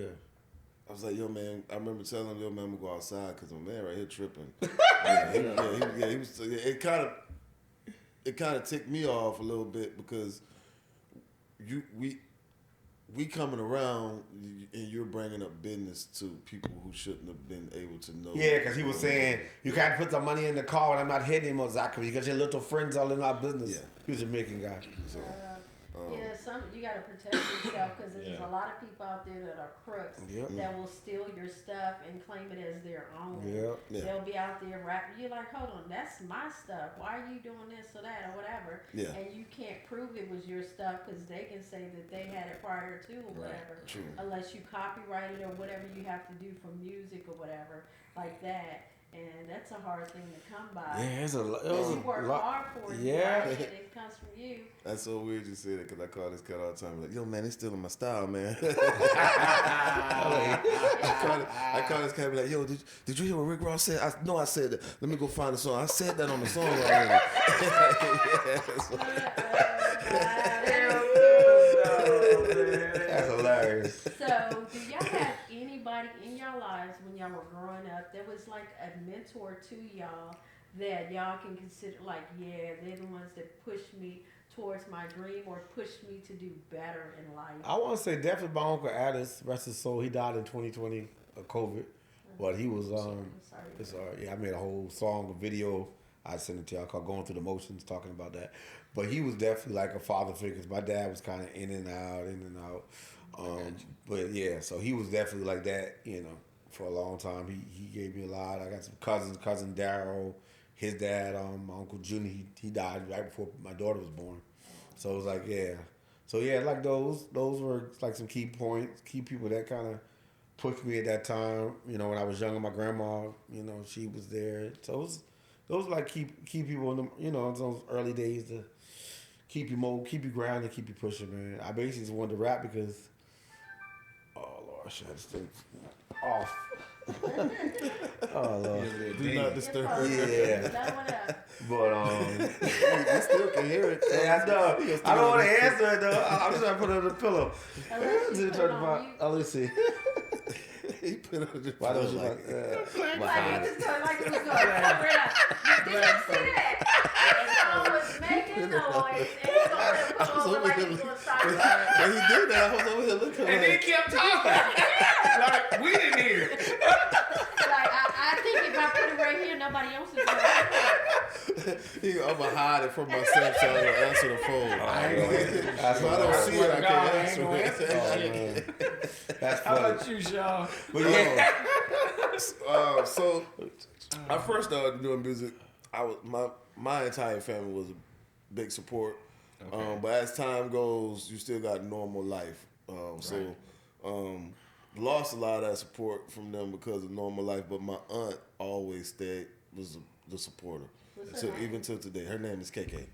I was like, yo, man. I remember telling him, yo, man, I'm gonna go outside because my man right here tripping. He was. It kind of ticked me off a little bit because we coming around and you're bringing up business to people who shouldn't have been able to know. Yeah, because he was saying, you can't put the money in the car when I'm not hitting him, exactly, because your little friends all in our business. Yeah. He was a Jamaican guy. So, You gotta protect yourself because there's a lot of people out there that are crooks Yep. that will steal your stuff and claim it as their own. Yep. Yeah. They'll be out there rapping. You're like, hold on, that's my stuff. Why are you doing this or that or whatever? Yeah. And you can't prove it was your stuff because they can say that they had it prior to or whatever. True. Unless you copyright it or whatever you have to do for music or whatever like that. And that's a hard thing to come by. Yeah, it was You a work lot. hard for it. Yeah. Right? And it comes from you. that's so weird you said it because I call this cat all the time. Like, yo, man, they stealing my style, man. I call this cat be like, yo, did you hear what Rick Ross said? I said that. Let me go find the song. I said that on the song already. That's hilarious. So, do y'all have anybody in your lives when y'all were growing up that was like a mentor to y'all that y'all can consider like, yeah, they're the ones that pushed me towards my dream or pushed me to do better in life? I want to say definitely my uncle Addis, rest his soul. He died in 2020 of COVID, but he was I'm sorry. It's yeah, I made a whole song, a video. I sent it to y'all called "Going Through the Motions," talking about that. But he was definitely like a father figure. 'Cause my dad was kind of in and out. But yeah, so he was definitely like that, for a long time. He gave me a lot. I got some cousins, cousin Daryl, his dad, my uncle Junior. He died right before my daughter was born. So it was like, yeah. So yeah, like those were like some key points, key people that kind of pushed me at that time. When I was younger, my grandma, she was there. So those like key people in the, those early days to keep you grounded, keep you pushing, man. I basically just wanted to rap because Oh Lord, shit, this thing off. Oh Lord. Do not disturb. Yeah. That one up. But You still can hear it. yeah, I know. I don't want to answer it though. I'm just trying to put it on the pillow. Unless you put it on mute. Oh, let's see. He put it on the Why don't you like, like? Like it was going cover it up. Did you see that? It was making noise, and he gonna pull over like he's gonna stop. when he did that, I was over here looking And then like, he kept talking. Like, we didn't hear. Like I think if I put it right here, nobody else is gonna hear it. I'm gonna hide it from myself so I don't answer the phone. That's If I don't see it, I God, can't I ain't answer gonna it. answer that shit. That's How funny. about you, Shaun? But yeah. So I first started doing music. I was my entire family was a big support. Okay. But as time goes, you still got normal life. Lost a lot of that support from them because of normal life. But my aunt always was the supporter. What's So her name? even till today, her name is KK.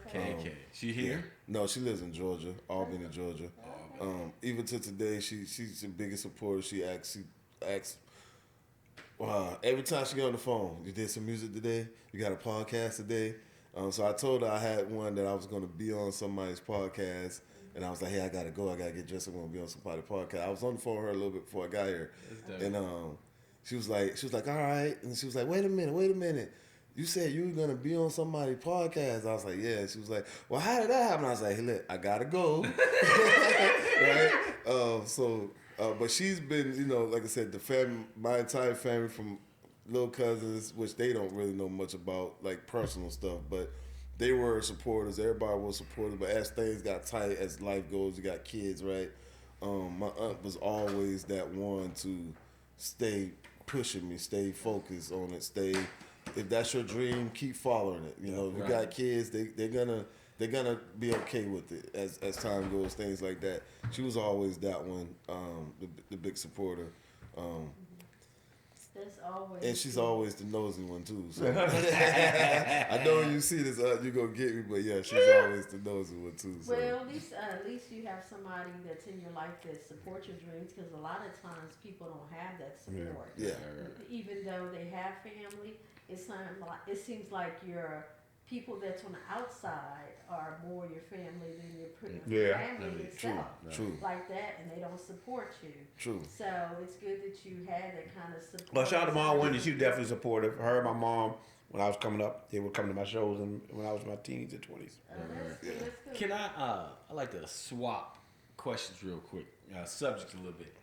Okay. KK. She here? No, she lives in Georgia, Albany, Georgia. Even to today, she's the biggest supporter. She asks, every time she get on the phone, you did some music today? You got a podcast today? So I told her I had one that I was going to be on somebody's podcast. And I was like, hey, I got to go. I got to get dressed. I'm going to be on somebody's podcast. I was on the phone with her a little bit before I got here. And she was like, all right. And she was like, wait a minute. You said you were going to be on somebody's podcast. I was like, yeah. She was like, well, how did that happen? I was like, hey, look, I got to go. Right? But she's been, like I said, my entire family from little cousins, which they don't really know much about, like personal stuff, but they were supporters. Everybody was supportive. But as things got tight, as life goes, you got kids, right? My aunt was always that one to stay pushing me, stay focused on it, if that's your dream, keep following it. If you got kids, they're gonna be okay with it as time goes, things like that. She was always that one, the big supporter. That's always. And she's always the nosy one too. So I know when you see this, you're gonna get me, but yeah, she's always the nosy one too. So. Well, at least you have somebody that's in your life that supports your dreams, because a lot of times people don't have that support. Yeah. Even though they have family, it seems like your people that's on the outside are more your family than your family itself. True. Like that, and they don't support you. True. So it's good that you had that kind of support. Well, shout out to Mom Wendy. She was definitely supportive. Her and my mom, when I was coming up, they would come to my shows and when I was in my teens and 20s. That's good. Can I like to swap questions real quick, subject a little bit.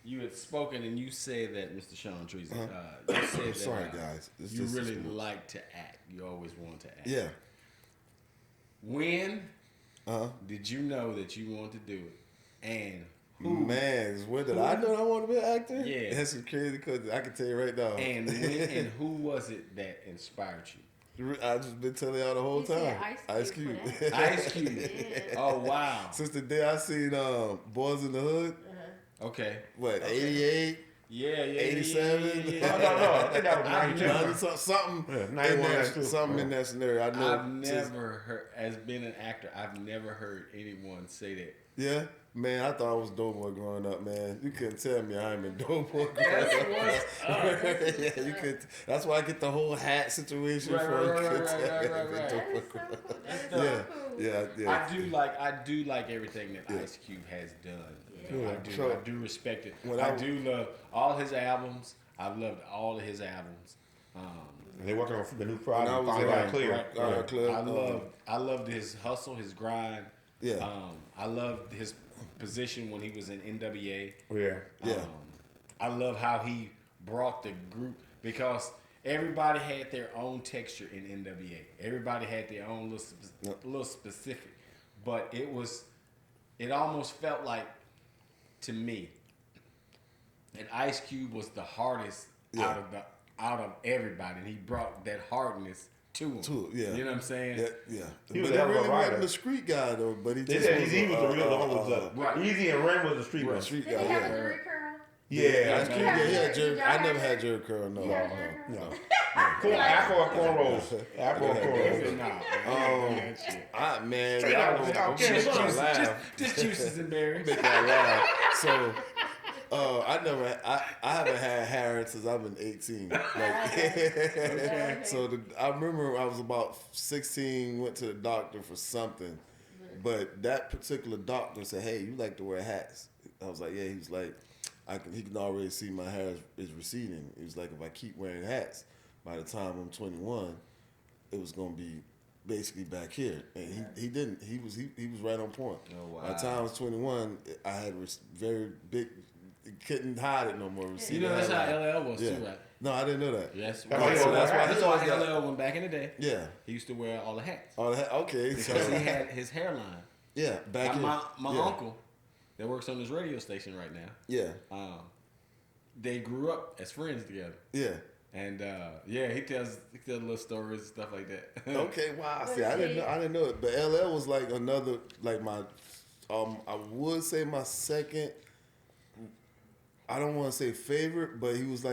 You had spoken and you said that, Mr. Shaun Treezy, you said that Sorry, guys. It's you just really a small- like to act. You always wanted to act. Yeah. When did you know that you wanted to do it? And who? Man, when did I know I wanted to be an actor? Yeah. That's crazy because I can tell you right now. And when and who was it that inspired you? I just been telling y'all the whole He said time. Ice Cube for that. Ice Cube. Yeah. Oh wow. Since the day I seen Boys in the Hood, Okay. what, 88, Yeah. 87? No, I think that was 92. 90, something Yeah, in 91, there, 92. something in that scenario. I know. I've never heard, as being an actor, I've never heard anyone say that. Yeah, man, I thought I was Doughboy growing up, man. You couldn't tell me I ain't been Doughboy growing That's up. what's up. Yeah, you could. That's why I get the whole hat situation Right, for right, you. right, couldn't right, tell right, me right, I've been right. That Doughboy is so growing cool. up. That is so Yeah, cool. yeah. I do like everything that Ice Cube has done. So- I do respect it. When I do love all his albums. I've loved all of his albums. And they working on the new When I project, was Finally in- Got Clear. Right, Clear. I loved his hustle, his grind. Yeah. I loved his position when he was in NWA. Yeah. Yeah. I love how he brought the group, because everybody had their own texture in NWA. Everybody had their own little specific, but it almost felt like, to me, that Ice Cube was the hardest out of everybody, and he brought that hardness to him. Yeah. You know what I'm saying? Yeah. He was But a hell of a really writer. wasn't the street guy though. But he They just said was he was the real one. Was right. Easy and Ren was the street one. street Did guy. he have a Yeah. Jerry curl? Yeah. Ice Cube, Yeah. yeah, he had Jerry. You I got never it? had Jerry curl. No. Yeah. No. Afro and cornrows. Afro and cornrows. Man, Straight y'all out, gonna out, make Kansas y'all City. laugh. Just juices and berries. Make y'all laugh. So I haven't had hair since I've been 18. Like, so I remember I was about 16, went to the doctor for something, but that particular doctor said, "Hey, you like to wear hats?" I was like, "Yeah." He was like, he can already see my hair is receding. He was like, if I keep wearing hats, by the time I'm 21, it was gonna be basically back here, and he didn't. He was right on point. Oh, wow. By the time I was 21, I had very big. Couldn't hide it no more. You know that's how LL was too, right? No, I didn't know that. Yes. That's why LL went back in the day. Yeah. He used to wear all the hats. All that. Okay. Because he had his hairline. Yeah. Back in. My uncle that works on this radio station right now. Yeah. They grew up as friends together. Yeah. And he tells little stories and stuff like that. Okay, wow. See, I didn't know it. But LL was like another, like my, I would say my second. I don't want to say favorite, but he was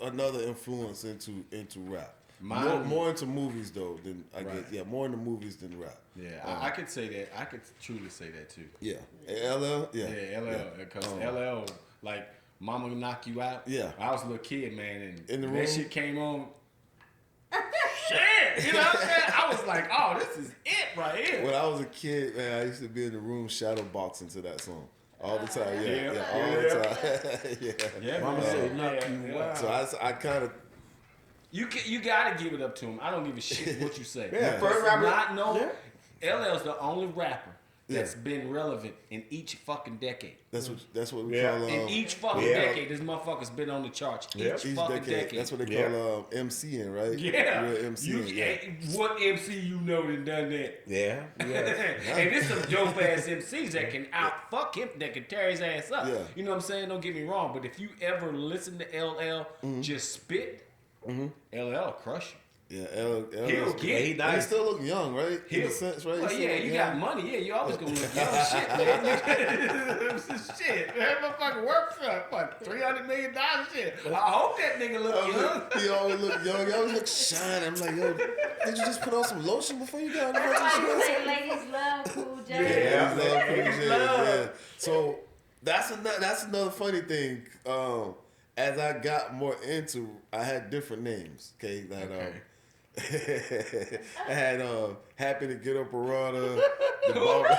another influence into rap. More into movies though than I guess. Yeah, more into movies than rap. Yeah, I could say that. I could truly say that too. Yeah, LL. Yeah, yeah, LL. Because LL, like, Mama Will Knock You Out. Yeah, I was a little kid, man, and in the that room, shit came on. Shit, you know what I'm saying? I was like, oh, this is it right here. When I was a kid, man, I used to be in the room shadow boxing to that song. All the time, all the time. Yeah, Mama said knock you out. So I kind of. You gotta give it up to him. I don't give a shit what you say. First rapper. Not know. LL's the only rapper that's been relevant in each fucking decade. That's what we call in each fucking decade. This motherfucker's been on the charts each fucking decade. That's what they call MCing, right? Yeah. Real MCing. What MC you know that done that? Yeah. And there's some dope ass MCs that can out fuck him, that can tear his ass up. Yeah. You know what I'm saying? Don't get me wrong, but if you ever listen to LL just spit, LL crush you. Yeah, LL. He'll get He still look young, right? In a sense, right? Well, yeah, you got money. Yeah, you always gonna look young. Shit, man. Shit, that motherfucker works for what, $300 million. Shit. I hope that nigga look young. He always look young. He always look shiny. I'm like, yo, did you just put on some lotion before you got on the fucking show? Say ladies love Cool J. Yeah, love Cool J. Yeah. So that's another funny thing. As I got more into, I had different names. Okay, I had Happy to Get Up Arana, the barber.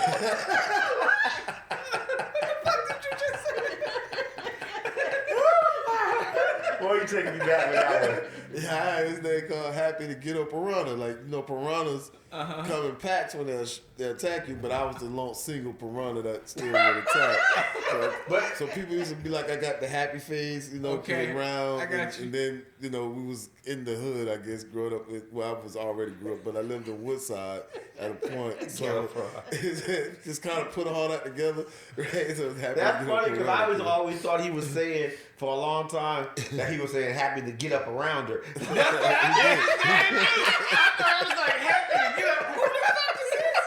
Boy, you taking me back with that one. Yeah, I had this thing called Happy to Get Up Piranha. Like, piranhas come in packs when they attack you, but I was the lone single piranha that still would attack. So people used to be like, I got the happy face, coming around. I got you. And then, we was in the hood, I guess, growing up. I was already grew up, but I lived in Woodside at a point. So just kind of put all that together. Right? So that's funny because I always thought he was saying for a long time that he was saying happy to get up around her. I thought it was like happy to get up. What the fuck is this?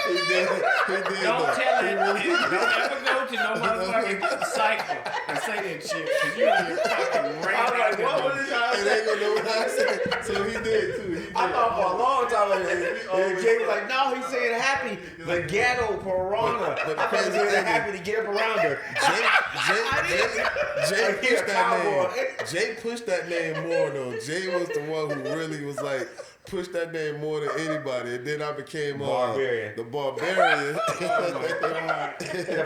He did. Don't tell it. Don't ever go to no motherfucking cycle and say that shit because you're gonna get fucking ran. I was like, what was he trying to say? They ain't gonna know what I said. So he did too. I thought for a long time, and Jay was like, no, he's saying happy, the ghetto piranha. I thought he was saying happy to get up around her. Jay pushed that name. Jay pushed that name more though. Jay was the one who really was like, pushed that name more than anybody. And then I became Barbarian. The Barbarian.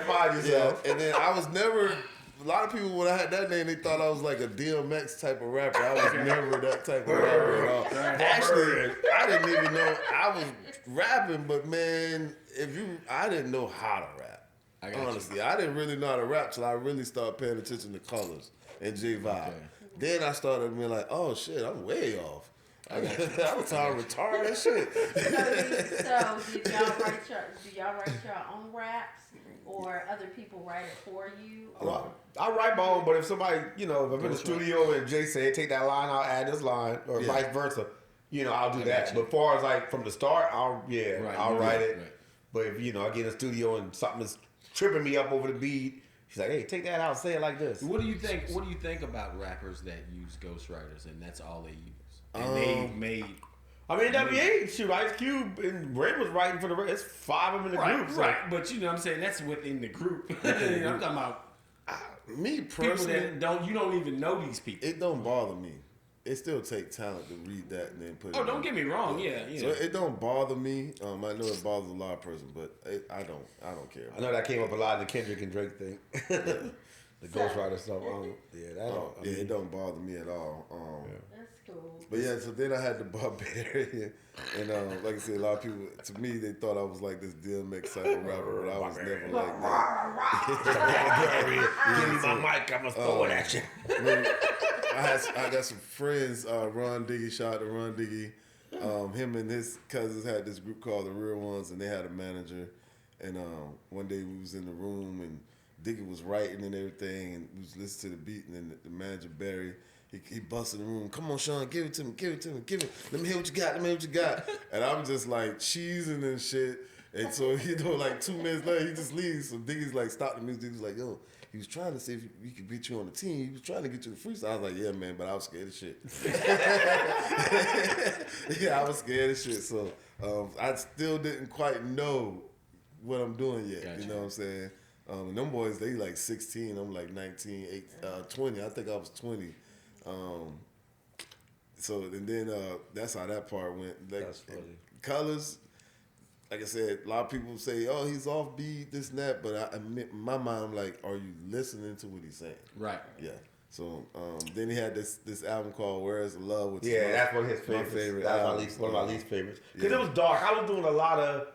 Find yourself. And then I was never... A lot of people, when I had that name, they thought I was like a DMX type of rapper. I was never that type of rapper at all. Actually, I didn't even know I was rapping, but man, I didn't know how to rap. Honestly, I didn't really know how to rap till I really started paying attention to Colors and J Vibe. Okay. Then I started being like, oh shit, I'm way off. I was trying to retard that shit. So do y'all write your own raps? Or other people write it for you? Well, I write my own, but if somebody, if I'm in the studio and Jay said, take that line, I'll add this line, or vice versa, I'll do that. But as far as like from the start, I'll write it. Right. But if, I get in the studio and something is tripping me up over the beat, she's like, hey, take that out, say it like this. What do you think about rappers that use ghostwriters and that's all they use? And they made I mean, NBA, shoot, Ice Cube and Ray was writing for the rest. It's 5 of them in the group. So. Right, but you know what I'm saying? That's within the group. I'm talking about Me people personally, that you don't even know these people. it don't bother me. It still takes talent to read that and then put it. Oh, don't get me wrong. Yeah. So it don't bother me. I know it bothers a lot of person, but I don't care. I know that came up a lot in the Kendrick and Drake thing. The Ghostwriter stuff. It don't bother me at all. That's cool. But yeah, so then I had the Barbarian, and like I said, a lot of people, to me, they thought I was like this DMX type of rapper, but I was never like that. Give me my mic, I'm gonna throw it at you. I got some friends, Ron Diggy, shout out to Ron Diggy. Him and his cousins had this group called The Real Ones, and they had a manager. And one day we was in the room, and Diggy was writing and everything, and we was listening to the beat, and then the manager, Barry, he busted in the room. Come on, Shaun, give it to me. Let me hear what you got. And I'm just like cheesing and shit. And so, like 2 minutes later, he just leaves. So Diggy's like, stop the music. He was like, yo, he was trying to see if we could beat you on the team. He was trying to get you the freestyle. I was like, yeah, man, but I was scared of shit. Yeah, I was scared of shit. So I still didn't quite know what I'm doing yet. Gotcha. You know what I'm saying? And them boys, they like 16. I'm like 19, 20. I think I was 20. So and then that's how that part went. Like, That's funny. Colors, like I said, a lot of people say, "Oh, he's offbeat, this and that," but in my mind, I'm like, "Are you listening to what he's saying?" Right. Yeah. So then he had this album called "Where Is the Love," which Yeah, is that's one of his my favorites. favorite. That's album. one of my least favorites. Because Yeah. it was dark. I was doing a lot of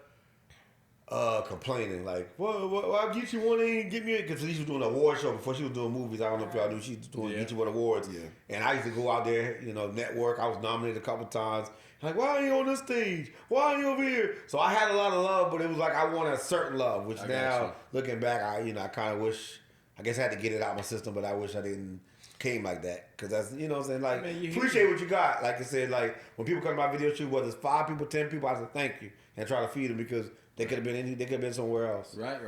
complaining. Like, why get you one and get me? Because she was doing an award show before she was doing movies. I don't know if y'all knew she was doing Get You One Awards. Yeah. And I used to go out there, network. I was nominated a couple times. Like, why are you on this stage? Why are you over here? So I had a lot of love, but it was like I wanted a certain love, which I got now, you. looking back, I kind of wish, I guess I had to get it out my system, but I wish I didn't came like that. Because that's, what I'm saying? Like, Man, you- appreciate what you got. Like I said, like, when people come to my video shoot, whether it's 5 people, 10 people, I say thank you and try to feed them because they could have been somewhere else. Right.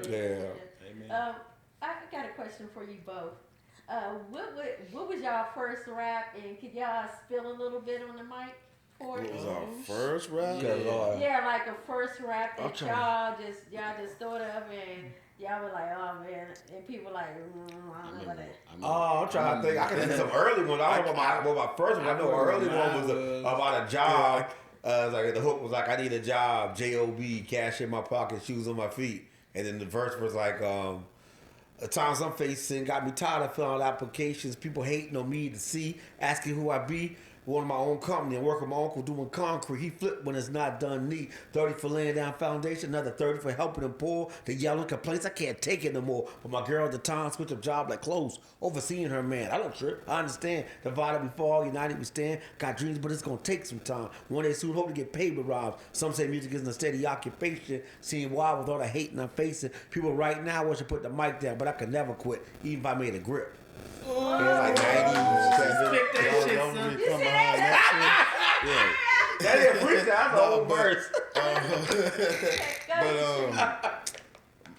Yeah. Amen. I got a question for you both. What was y'all first rap, and could y'all spill a little bit on the mic for What it? was our first rap? Good Lord. Yeah, like a first rap I'm that trying- y'all just thought of, and y'all were like, oh man, and people like, I don't know about that. Oh, I'm trying to think. I can think of some early ones. I don't know about my first one. I know an early one was about a job. Like the hook was like, I need a job, J-O-B, cash in my pocket, shoes on my feet. And then the verse was like, the times I'm facing got me tired of filling out applications, people hating on me to see, asking who I be. One of my own company and work with my uncle doing concrete. He flipped when it's not done neat. 30 for laying down foundation, another 30 for helping them poor. The yelling complaints, I can't take it no more. But my girl at the time switched up job like clothes, overseeing her man. I don't trip, I understand. Divided we fall, united we stand. Got dreams, but it's gonna take some time. One day soon, hope to get paid with rhymes. Some say music isn't a steady occupation. Seeing why with all the hating I'm facing. People right now wish I put the mic down, but I could never quit, even if I made a grip. It was like 97. Spit that shit, Don't son. really come behind that shit. That is freestyle. That's the whole verse. But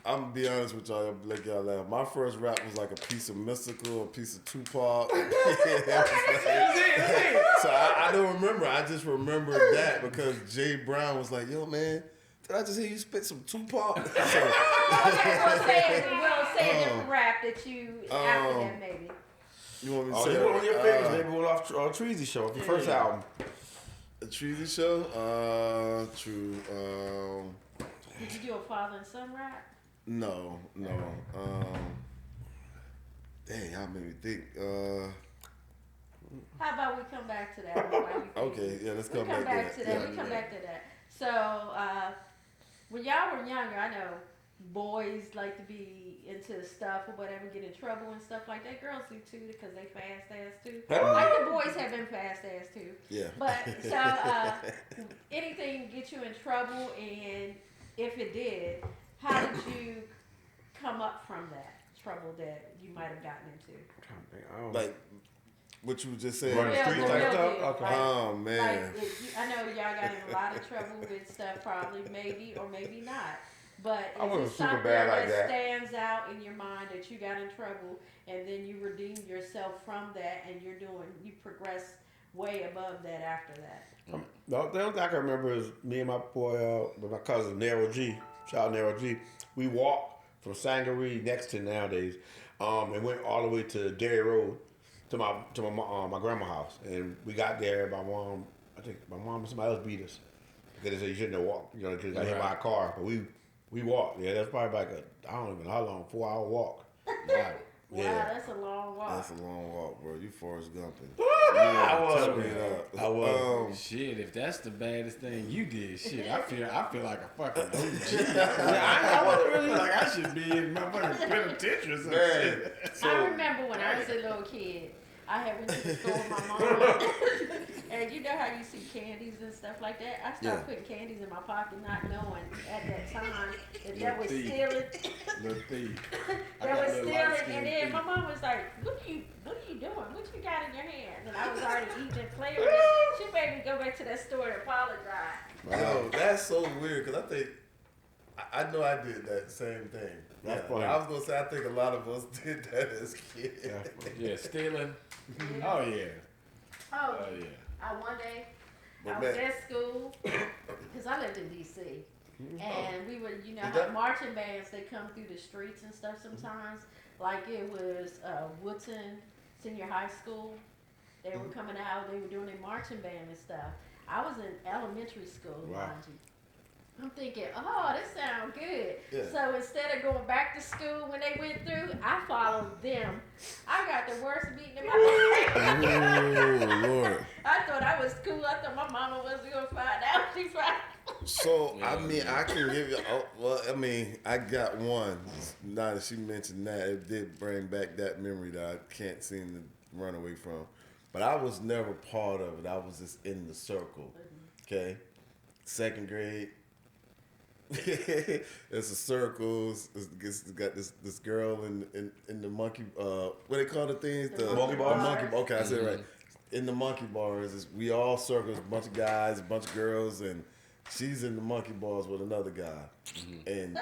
I'm gonna be honest with y'all, let y'all laugh. My first rap was like a piece of Mystical, a piece of Tupac. So I don't remember. I just remember that because Jay Brown was like, "Yo, man, did I just hear you spit some Tupac?" So, Okay, we'll say a different rap that you after that maybe. you want me to Oh, say you one of your favorites, that? maybe one off Treezy show, your first album. A Treezy show? True. Did you do a father and son rap? No. Dang, y'all made me think. How about we come back to that? While you think? Okay, yeah, let's We come come back to that. Yeah, We come yeah. back to that. So when y'all were younger, I know boys like to be into stuff or whatever, get in trouble and stuff like that. Girls do too because they fast ass too. Like the boys have been fast ass too. Yeah. But so anything get you in trouble, and if it did, how did you come up from that trouble that you might have gotten into? Like what you just said. Running the streets Real like deal, stuff? like- Okay. Oh man. Like, I know y'all got in a lot of trouble with stuff, probably, maybe or maybe not. But I is wasn't it super something bad like that. stands out in your mind that you got in trouble and then you redeemed yourself from that and you progress way above that after that. The only thing I can remember is me and my boy, with my cousin Nero G, shout out Nero G. We walked from Sangaree next to nowadays, and went all the way to Derry Road to my grandma's house. And we got there. I think my mom and somebody else beat us because they said you shouldn't have walked. You know, because got hit by a car. But we walked. Yeah, that's probably like I don't even know how long, 4-hour walk. Wow, that's a long walk. That's a long walk, bro. You Forrest Gumping. I was. Tell me that. I was. Shit, if that's the baddest thing you did, shit, I feel like a fucking OG. I wasn't really like I should be in motherfucking penitentiary or some shit. I remember when I was a little kid, I had went to the store with my mom, and you know how you see candies and stuff like that? I started putting candies in my pocket, not knowing at that time that was stealing. Little thief. That was stealing, and then my mom was like, what are you doing? What you got in your hand? And I was already eating and playing with it. She made me go back to that store and apologize. Yo, that's so weird because I think I know I did that same thing. That's funny. I was gonna say I think a lot of us did that as kids. Yeah, stealing. Oh yeah. Oh, Yeah. one day But I was man- at school because I lived in D.C. and we were, you know, Is how that- marching bands, they come through the streets and stuff sometimes. Like it was Woodson Senior High School. They were coming out. They were doing their marching band and stuff. I was in elementary school, mind you. I'm thinking, oh, this sounds good. Yeah. So instead of going back to school when they went through, I followed them. I got the worst beating in my life. Oh Lord. I thought I was cool. I thought my mama wasn't gonna find out. She found. So I mean, I can give you. Well, I mean, I got one. Now that she mentioned that, it did bring back that memory that I can't seem to run away from. But I was never part of it. I was just in the circle. Okay, second grade. It's a circle. It's got this girl in the monkey. What they call the things? The monkey bars? The monkey. Okay, I said it right. In the monkey bars, we all circles. A bunch of guys, a bunch of girls, and she's in the monkey bars with another guy. And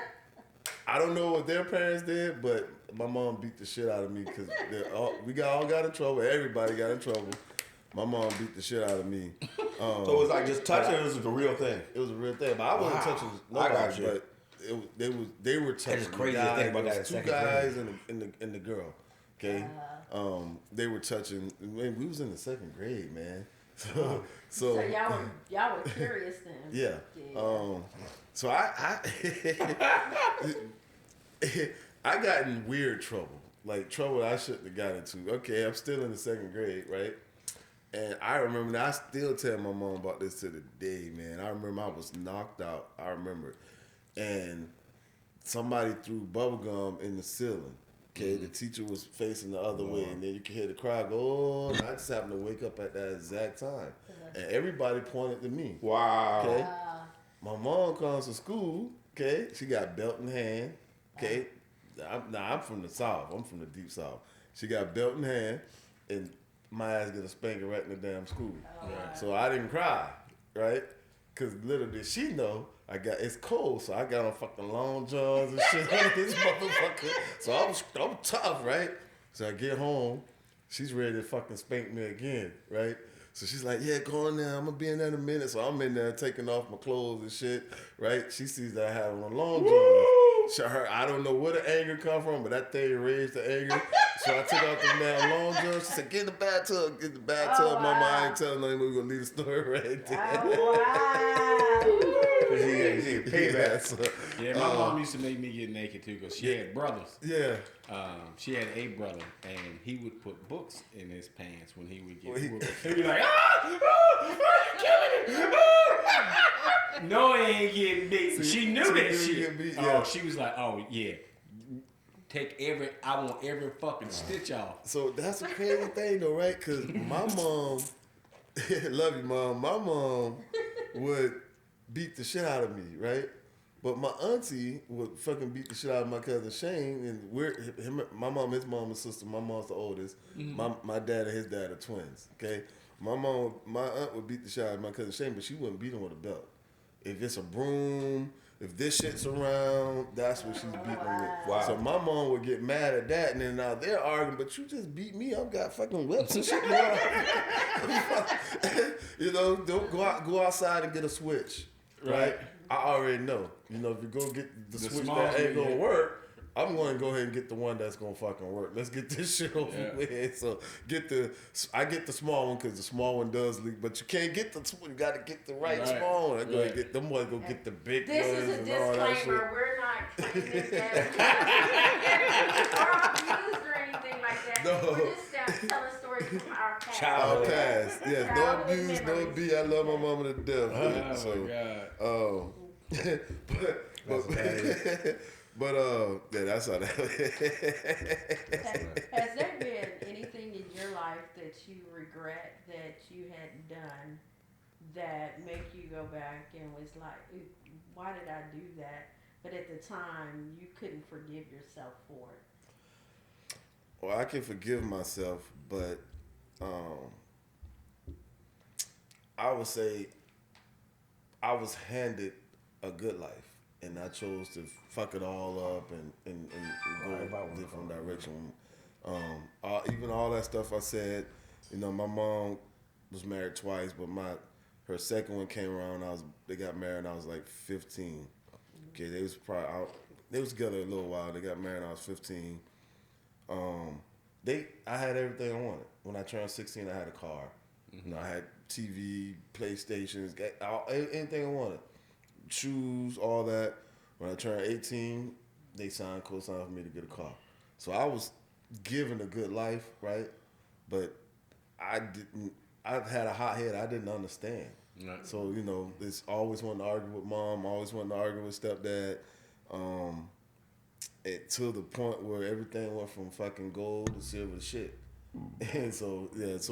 I don't know what their parents did, but my mom beat the shit out of me because we all got in trouble. Everybody got in trouble. My mom beat the shit out of me. So it was like just touching. It was a real thing. It was a real thing, but I wasn't touching nobody. I got you. But they were touching. It's crazy the guy. to think about There that was in two second guys and the girl. Okay, they were touching. Man, we was in the second grade, man. So So y'all were curious then. yeah. So I I got in weird trouble, like trouble I shouldn't have got into. Okay, I'm still in the second grade, right? And I remember, and I still tell my mom about this to the day, man. I remember I was knocked out. I remember, and somebody threw bubble gum in the ceiling. Okay, the teacher was facing the other way, and then you could hear the crowd go, oh, and I just happened to wake up at that exact time. And everybody pointed to me. Wow. Okay. My mom comes to school, okay? She got belt in hand, okay? I'm from the South. I'm from the deep South. She got belt in hand, and my ass get a spanking right in the damn school. So I didn't cry, right? Because little did she know, it's cold, so I got on fucking long johns and shit on this motherfucker. So I'm tough, right? So I get home, she's ready to fucking spank me again, right? So she's like, yeah, go on there. I'm going to be in there in a minute. So I'm in there taking off my clothes and shit, right? She sees that I have on long johns. I don't know where the anger come from, but that thing raised the anger. So I took off them damn long johns. She said, get in the bathtub. Get in the bathtub. Oh, Mama, I wow. ain't telling them we're going to leave the story right there. Oh, wow. She payback. So, Yeah, my mom used to make me get naked too because she had brothers. yeah. She had a brother, and he would put books in his pants when he would get Well, he- whooped. He'd be like, you killing me! No, he ain't getting beat. She knew she that knew he shit. get beat, Oh, yeah. she was like, oh, yeah. I want every fucking stitch off. So that's a crazy thing though, right? Because my mom, love you, Mom. My mom would beat the shit out of me, right? But my auntie would fucking beat the shit out of my cousin Shane, and my mom, his mom and sister. My mom's the oldest. My dad and his dad are twins. Okay, my aunt would beat the shit out of my cousin Shane, but she wouldn't beat him with a belt. If it's a broom, if this shit's around, that's what she's beating me with. Wow. So my mom would get mad at that, and then now they're arguing, but you just beat me. I've got fucking whips and shit going on. You know, don't go outside and get a switch, right? I already know. You know, if you go get the switch that ain't gonna work, I'm going to go ahead and get the one that's going to fucking work. Let's get this shit over with. So I get the small one because the small one does leak, but you can't get you got to get the right small one. I go get them boys, go get the big ones. This is a and all that shit. disclaimer. We're not claiming that or abused or anything like that. No. We're just telling stories from our past. Our past. Yes, no Childhood abuse, no memories. beat. I love my mama to death. Oh my God. But yeah, that's how that. Has there been anything in your life that you regret that you hadn't done that make you go back and was like, why did I do that? But at the time, you couldn't forgive yourself for it. Well, I can forgive myself, but I would say I was handed a good life. And I chose to fuck it all up and go a different direction. Even all that stuff I said, you know, my mom was married twice, but her second one came around. They got married and I was like 15. Okay, they was together a little while. They got married when I was 15. I had everything I wanted. When I turned 16, I had a car. You know, I had TV, PlayStations, anything I wanted. Shoes, all that. When I turned 18, they co-signed for me to get a car. So I was given a good life, right? But I had a hot head. I didn't understand. Right. So, you know, it's always wanting to argue with mom, always wanting to argue with stepdad. To the point where everything went from fucking gold to silver to shit. And so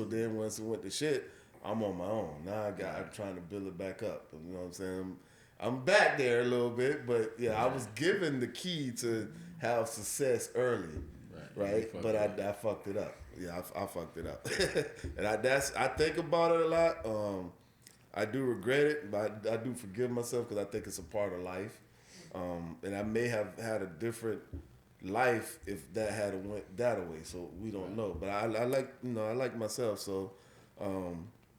then once it went to shit, I'm on my own. Now I'm trying to build it back up. You know what I'm saying? I'm back there a little bit, but yeah, I was given the key to have success early, right? But I fucked it up. Yeah, I fucked it up, and I think about it a lot. I do regret it, but I do forgive myself because I think it's a part of life. And I may have had a different life if that had went that way. So we don't know. But I like myself. So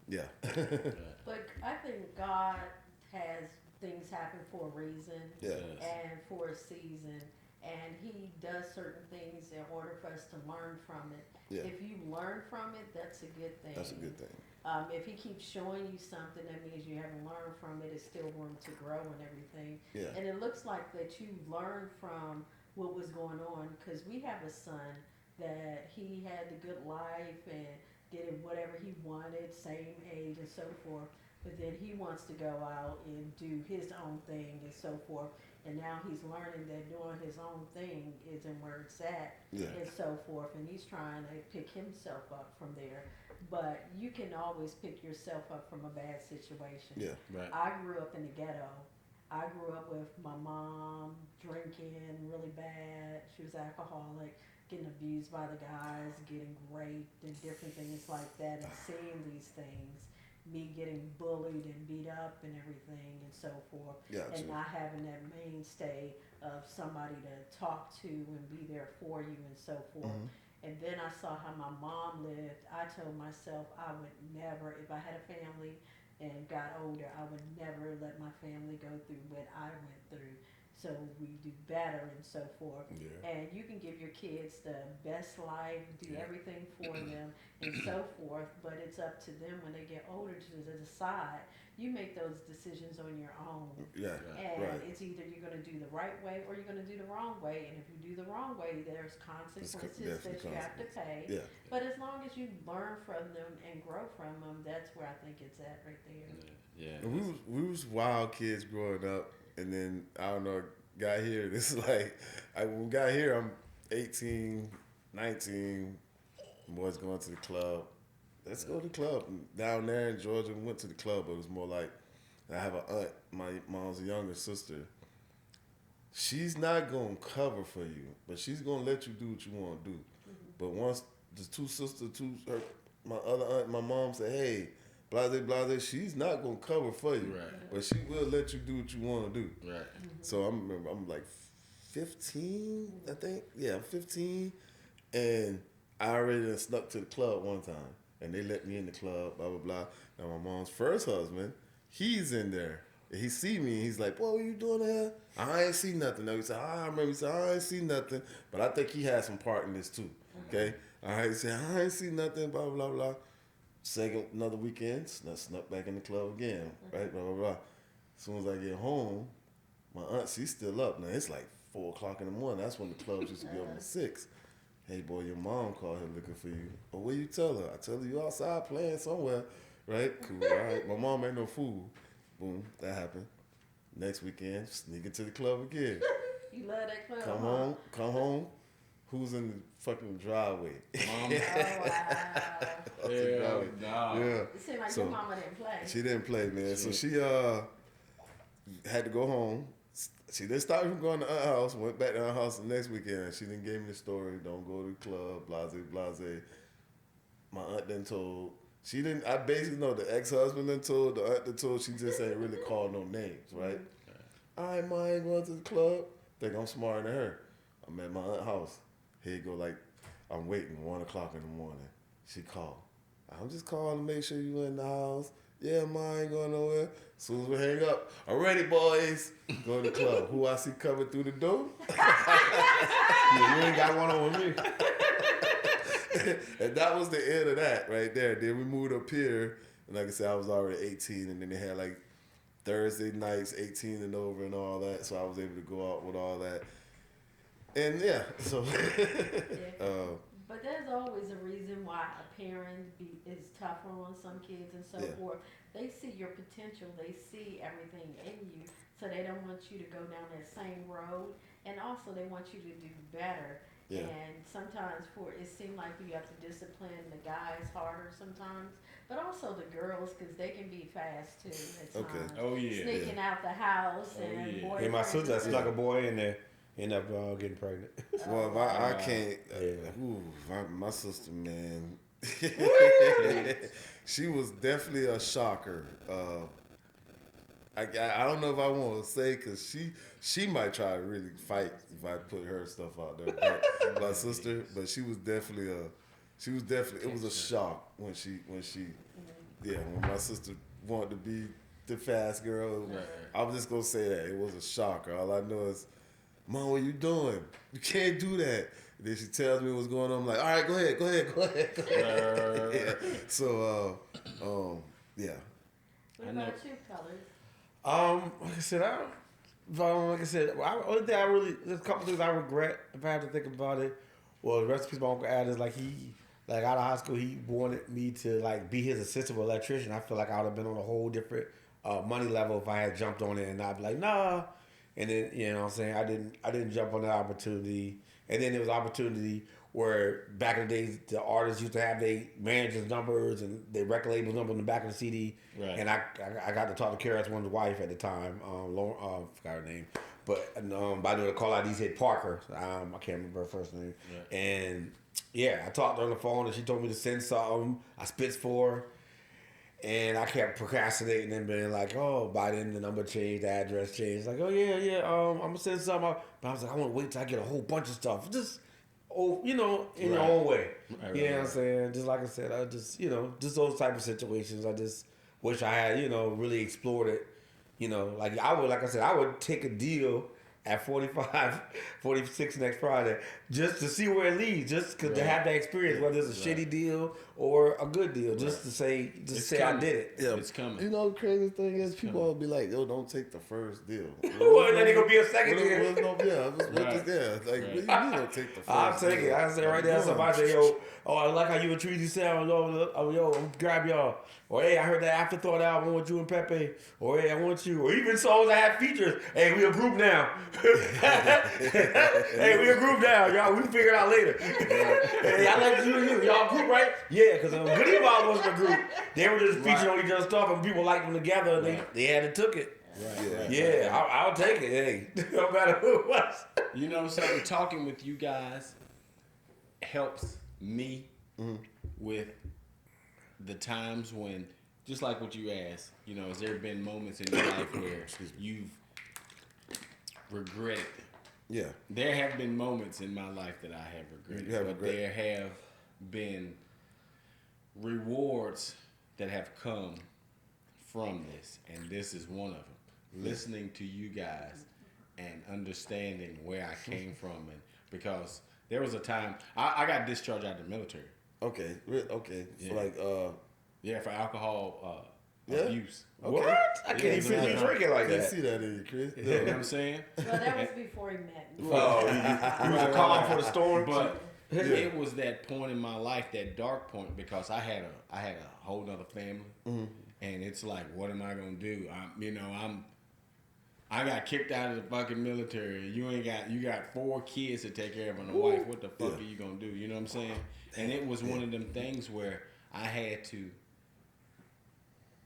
yeah. But I think God has things happen for a reason and for a season, and He does certain things in order for us to learn from it. Yeah. If you learn from it, that's a good thing. That's a good thing. If He keeps showing you something, that means you haven't learned from it. It's still room to grow and everything. Yeah. And it looks like that you learned from what was going on, because we have a son that he had the good life and did whatever he wanted, same age and so forth. But then he wants to go out and do his own thing and so forth. And now he's learning that doing his own thing isn't where it's at and so forth. And he's trying to pick himself up from there. But you can always pick yourself up from a bad situation. Yeah, right. I grew up in the ghetto. I grew up with my mom drinking really bad. She was alcoholic, getting abused by the guys, getting raped and different things like that, and seeing these things. Me getting bullied and beat up and everything and so forth. Yeah, and not having that mainstay of somebody to talk to and be there for you and so forth. Mm-hmm. And then I saw how my mom lived. I told myself I would never, if I had a family and got older, I would never let my family go through what I went through. So we do better and so forth. Yeah. And you can give your kids the best life, do everything for them and so forth, but it's up to them when they get older to decide. You make those decisions on your own. Yeah. And it's either you're going to do the right way or you're going to do the wrong way. And if you do the wrong way, there's consequences that you have to pay. Yeah. But as long as you learn from them and grow from them, that's where I think it's at right there. Yeah. We was wild kids growing up. And then, I don't know, got here. This is like, when we got here, I'm 18, 19. Boys going to the club. Let's go to the club. And down there in Georgia, we went to the club, but it was more like, I have an aunt, my mom's younger sister. She's not going to cover for you, but she's going to let you do what you want to do. Mm-hmm. But once the two sisters, my other aunt, my mom said, hey, blase. She's not gonna cover for you, Right. but she will let you do what you want to do. Right. So I'm like 15, I think. Yeah, I'm 15, and I already done snuck to the club one time, and they let me in the club. Blah blah blah. Now my mom's first husband, he's in there. And he see me, and he's like, "Boy, what you doing there?" I ain't see nothing. No, he said, "I remember." He said, "I ain't see nothing," but I think he had some part in this too. Okay, all right. He said, "I ain't see nothing." Blah blah blah. Another weekend, snuck back in the club again. Right, blah blah blah. As soon as I get home, my aunt, she's still up. Now it's like 4:00 in the morning. That's when the clubs used to be open at 6. Hey boy, your mom called her looking for you. Oh, what you tell her? I tell her you outside playing somewhere. Right? Cool. All right. My mom ain't no fool. Boom. That happened. Next weekend, sneak into the club again. You love that club. Come home. Who's in the fucking driveway? Mom. Oh wow. Hell nah. Yeah. It seemed like So, your mama didn't play. She didn't play, man. So she had to go home. She didn't stop me from going to her house. Went back to her house the next weekend. She didn't give me the story. Don't go to the club. Blase. My aunt then told. She didn't. I basically know the ex-husband then told. The aunt then told. She just ain't really called no names, right? I ain't mind going to the club. Think I'm smarter than her. I'm at my aunt's house. Here you go. Like I'm waiting 1:00 in the morning. She called. I'm just calling to make sure you in the house. Yeah, Ma, I ain't going nowhere. As soon as we hang up, already, boys, go to the club. Who I see coming through the door? Yeah, you ain't got one on with me. And that was the end of that right there. Then we moved up here, and like I said, I was already 18, and then they had like Thursday nights, 18 and over, and all that. So I was able to go out with all that. And yeah, so. But there's always a reason why a parent is tougher on some kids and so forth. They see your potential. They see everything in you. So they don't want you to go down that same road. And also they want you to do better. Yeah. And sometimes it seems like you have to discipline the guys harder sometimes. But also the girls, because they can be fast too at times. Okay. Oh yeah. Sneaking out the house and yeah. boyfriends. Yeah, my sister snuck a boy in there. Ended up getting pregnant. Well, I can't. My sister, man. She was definitely a shocker. I don't know if I want to say because she might try to really fight if I put her stuff out there. But my sister, but she was definitely it was a shock when my sister wanted to be the fast girl. Right. I was just gonna say that it was a shocker. All I know is, Mom, what you doing? You can't do that. And then she tells me what's going on. I'm like, all right, go ahead. Yeah. So, yeah. What about you, Colors? Like I said, only thing there's a couple things I regret if I have to think about it. Well, the recipe my Uncle Ad is like out of high school, he wanted me to like be his assistant electrician. I feel like I would have been on a whole different money level if I had jumped on it, and I'd be like, nah. And then, you know what I'm saying, I didn't jump on that opportunity. And then there was opportunity where back in the days, the artists used to have their manager's numbers and their record label's number on the back of the CD. Right. And I got to talk to KRS-One's wife at the time, Lauren, I forgot her name. But I know the call ID said Parker. I can't remember her first name. Yeah. And yeah, I talked to her on the phone and she told me to send something. I spits for her. And I kept procrastinating and being like, oh, by then the number changed, the address changed. Like, oh, yeah, I'm going to send something out. But I was like, I want to wait till I get a whole bunch of stuff. Just, in your own way. Right, you know what I'm saying? Just like I said, I just, just those type of situations. I just wish I had, really explored it. Like I said, I would take a deal at 45, 46 next Friday, just to see where it leads, just to have that experience, whether it's a shitty deal or a good deal, just to say, I did it. Yeah, it's coming. You know, the crazy thing is, people always be like, yo, don't take the first deal. Well, then it gonna be a second deal. Like, what do you mean don't take the first I'll take it. I say right there, somebody say, yo, I like how you and Treezy sound. Yo, grab y'all. Or, hey, I heard that Afterthought album with you and Pepe. Or, hey, I want you. Or even songs that have features. Hey, we a group now. Hey, we a group now, y'all. We can figure it out later. Hey, I like you and you. Y'all a group, right? Yeah, because Goody Mob wasn't a group. They were just featuring on each other's stuff, and people liked them together, and they had to took it. Right. Yeah, I'll take it. Hey, no matter who it was. You know something? Talking with you guys helps me with the times when just like what you asked, has there been moments in your life where you've regretted? Yeah. There have been moments in my life that I have regretted, but there have been rewards that have come from this, and this is one of them. Listening to you guys and understanding where I came from, and because there was a time I got discharged out of the military. Okay. Yeah. For for alcohol abuse. Okay. What? I can't even see you drinking like Can't that. see that in you, Chris. You know what I'm saying? Well, that was before he met me. Oh, you was a calm for the storm. But it was that point in my life, that dark point, because I had a whole nother family, and it's like, what am I gonna do? I got kicked out of the fucking military. You got 4 kids to take care of and a wife. What the fuck are you gonna do? You know what I'm saying? And it was one of them things where I had to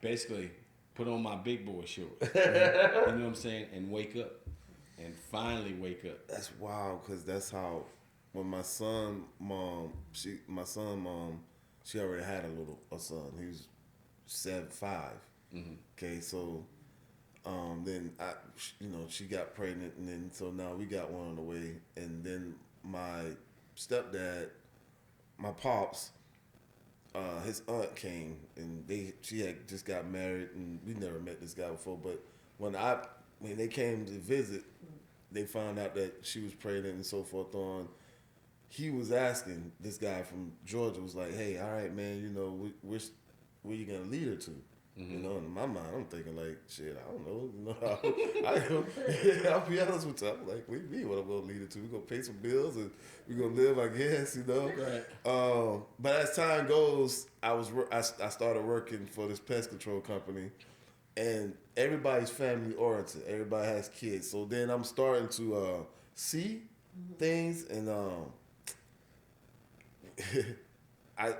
basically put on my big boy shorts. You know what I'm saying? And wake up. And finally wake up. That's wild, because that's how, when my son mom, she already had a son. He was 5. Okay, so then she got pregnant, and then so now we got one on the way, and then my stepdad, my pops, his aunt came, and she had just got married, and we never met this guy before, but when they came to visit, they found out that she was pregnant and so forth on. He was asking, this guy from Georgia was like, hey, all right, man, where you gonna lead her to? In my mind, I'm thinking like, shit, I don't know. I'll be honest with you. I'm like, what do you mean what I'm gonna lead her to? We're gonna pay some bills and we're gonna live, I guess, Right. But as time goes, I started working for this pest control company, and everybody's family oriented. Everybody has kids. So then I'm starting to see things, and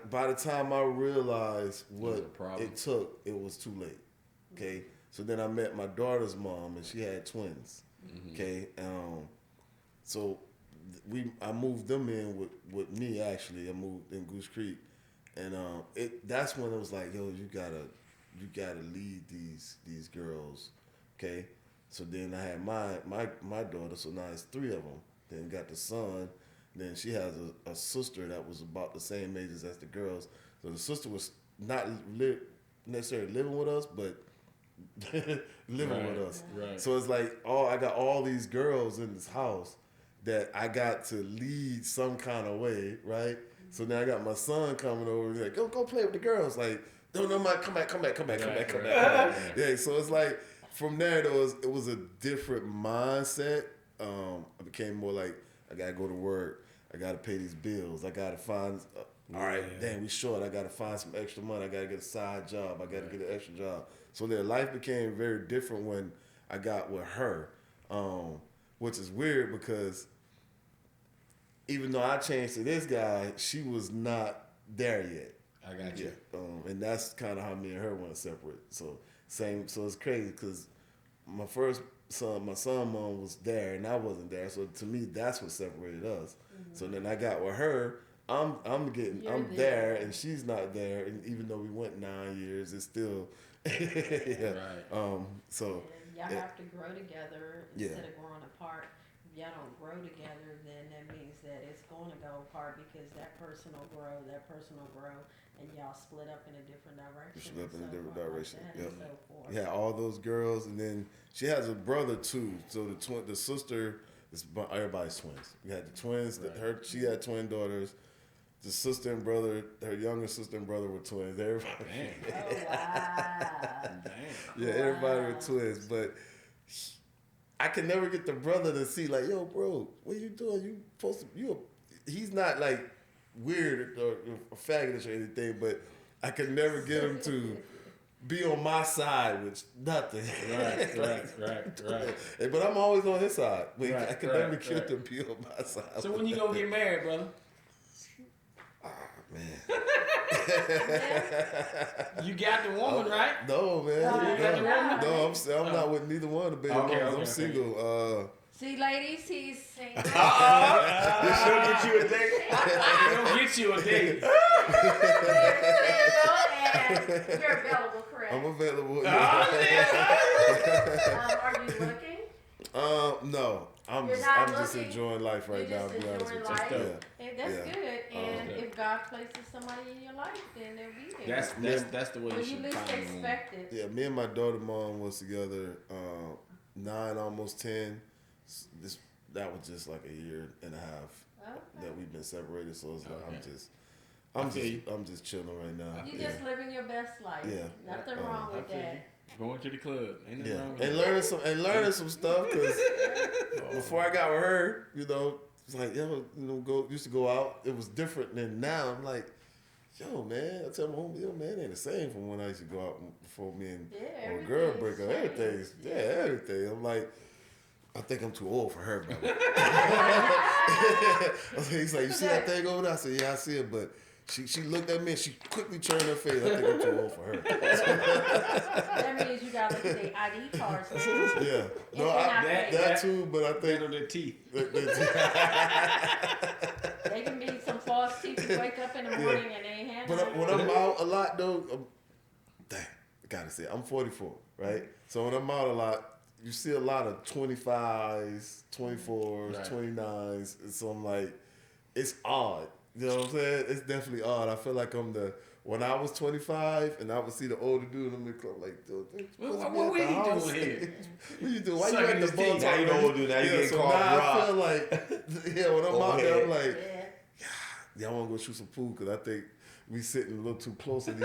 by the time I realized what it took, it was too late. Okay, so then I met my daughter's mom, and she had twins. Okay, so I moved them in with me. Actually, I moved in Goose Creek, and that's when it was like, yo, you gotta lead these girls. Okay, so then I had my daughter. So now it's 3 of them. Then got the son. Then she has a sister that was about the same age as the girls. So the sister was not necessarily living with us, but living with us. Right. So it's like, I got all these girls in this house that I got to lead some kind of way, right? So now I got my son coming over and like, go play with the girls. Like, no, come back. Yeah, so it's like, from there, it was a different mindset. I became more like, I gotta go to work. I gotta pay these bills. I gotta find. All right, damn, we short. I gotta find some extra money. I gotta get a side job. I gotta get an extra job. So their life became very different when I got with her, which is weird because even though I changed to this guy, she was not there yet. I got you. And that's kind of how me and her went separate. So it's crazy because my son mom was there and I wasn't there. So to me, that's what separated us. So then I got with her. I'm there and she's not there. And even though we went 9 years, it's still Right. So y'all have to grow together instead of growing apart. If y'all don't grow together, then that means that it's going to go apart because that person will grow, and y'all split up in a different direction. Yeah, all those girls, and then she has a brother too. So the sister is everybody's twins. We had the twins. Right. She had twin daughters. The sister and brother, her younger sister and brother were twins. Everybody. Oh wow! Yeah, everybody were twins, but I can never get the brother to see like, yo, bro, what are you doing? You supposed to he's not like weird or faggotish or anything, but I could never get him to be on my side with nothing. Right. But I'm always on his side. I could never get him to be on my side. So when you gonna get married, brother? Man. You got the woman, right? No, man. You got the woman? No, I'm not with neither one of the baby mamas. I'm single. See, ladies, he's single. This should get you a date. He'll get you a date. And you're available, correct? I'm available. Are you looking? No. I'm You're just not just looking. enjoying life right You're now. just To be honest enjoying with you. life. Yeah. Hey, that's Yeah. good. And if God places somebody in your life, then they'll be there. That's the way when you you should least find one. expect it. Yeah, me and my daughter mom was together 9, almost 10. That was just like a year and a half that we've been separated. So it's like I'm just chilling right now. You just living your best life. Yeah. Nothing wrong with that. Going to the club. Ain't nothing wrong with And that. learning some stuff because before I got with her, it's like used to go out. It was different than now. I'm like, yo, man, I tell my homie, yo, man, it ain't the same from when I used to go out before me and my girl break up. Everything. I'm like, I think I'm too old for her, brother. He's like, you see that thing over there? I said, yeah, I see it, but she looked at me and she quickly turned her face. I think I'm too old for her. That means you gotta look at the ID cards. Yeah. No, that too, but I think on their teeth. They can be some false teeth. You wake up in the morning and they ain't had But when I'm out a lot, though, dang, I gotta say, I'm 44, right? So when I'm out a lot, you see a lot of 25s, 24s, Right. 29s. And so I'm like, it's odd. You know what I'm saying? It's definitely odd. I feel like when I was 25 and I would see the older dude in the club, like, dude, What are you doing here? What you doing? Why Sucking you at the his bar? teeth. Now you the old dude. Now you getting called now Rob. I feel like, when I'm out there, I'm like, Yeah. I want to go shoot some pool because I think we sitting a little too close to these.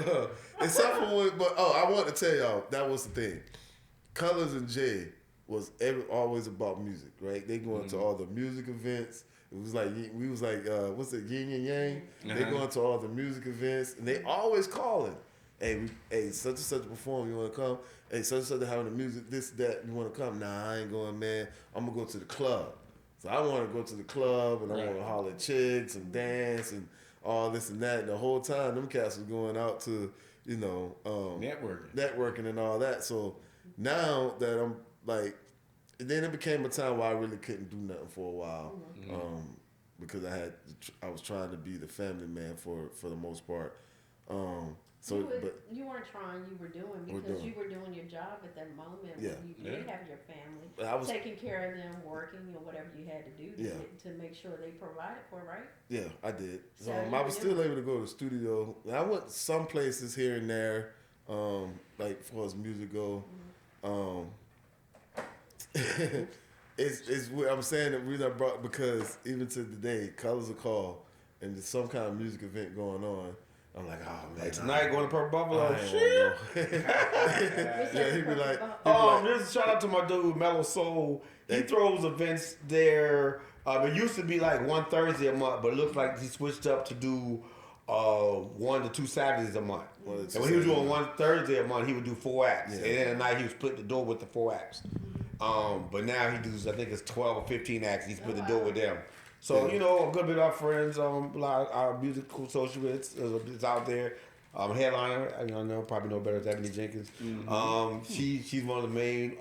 But except for I want to tell y'all that was the thing. Colors and Jay was always about music, right? They going to all the music events. It was like we was like what's it, Yin and Yang? They going to all the music events and they always calling. Hey, such and such a perform. You want to come? Hey, such and such having the music. This that. You want to come? Nah, I ain't going, man. I'm gonna go to the club. So I want to go to the club and I want to holler at chicks and dance and all this and that. And the whole time, them cats was going out to, networking and all that. So now that I'm like, then it became a time where I really couldn't do nothing for a while, because I was trying to be the family man for the most part. You weren't trying, you were doing because you were doing your job at that moment when you did have your family. I was taking care of them, working, or whatever you had to do to make sure they provided for, right? Yeah, I did. So I was still able to go to the studio. I went some places here and there, like as far as music go. It's what I'm saying the reason I brought because even to today, Colors of Call and there's some kind of music event going on. I'm like, oh man, Tonight going to Purple Buffalo. Yeah, he'd be like, Just shout out to my dude Mellow Soul. He throws events there. It used to be like one Thursday a month, but it looks like he switched up to do 1 to 2 Saturdays a month. And when he was doing 1 Thursday a month, he would do 4 acts. And then at night he would split the door with the 4 acts. But now he does, I think it's 12 or 15 acts. He split the door with them. So, a good bit of our friends, a lot of our musical associates is out there. Headliner, I know probably know better, Ebony Jenkins. She's one of the main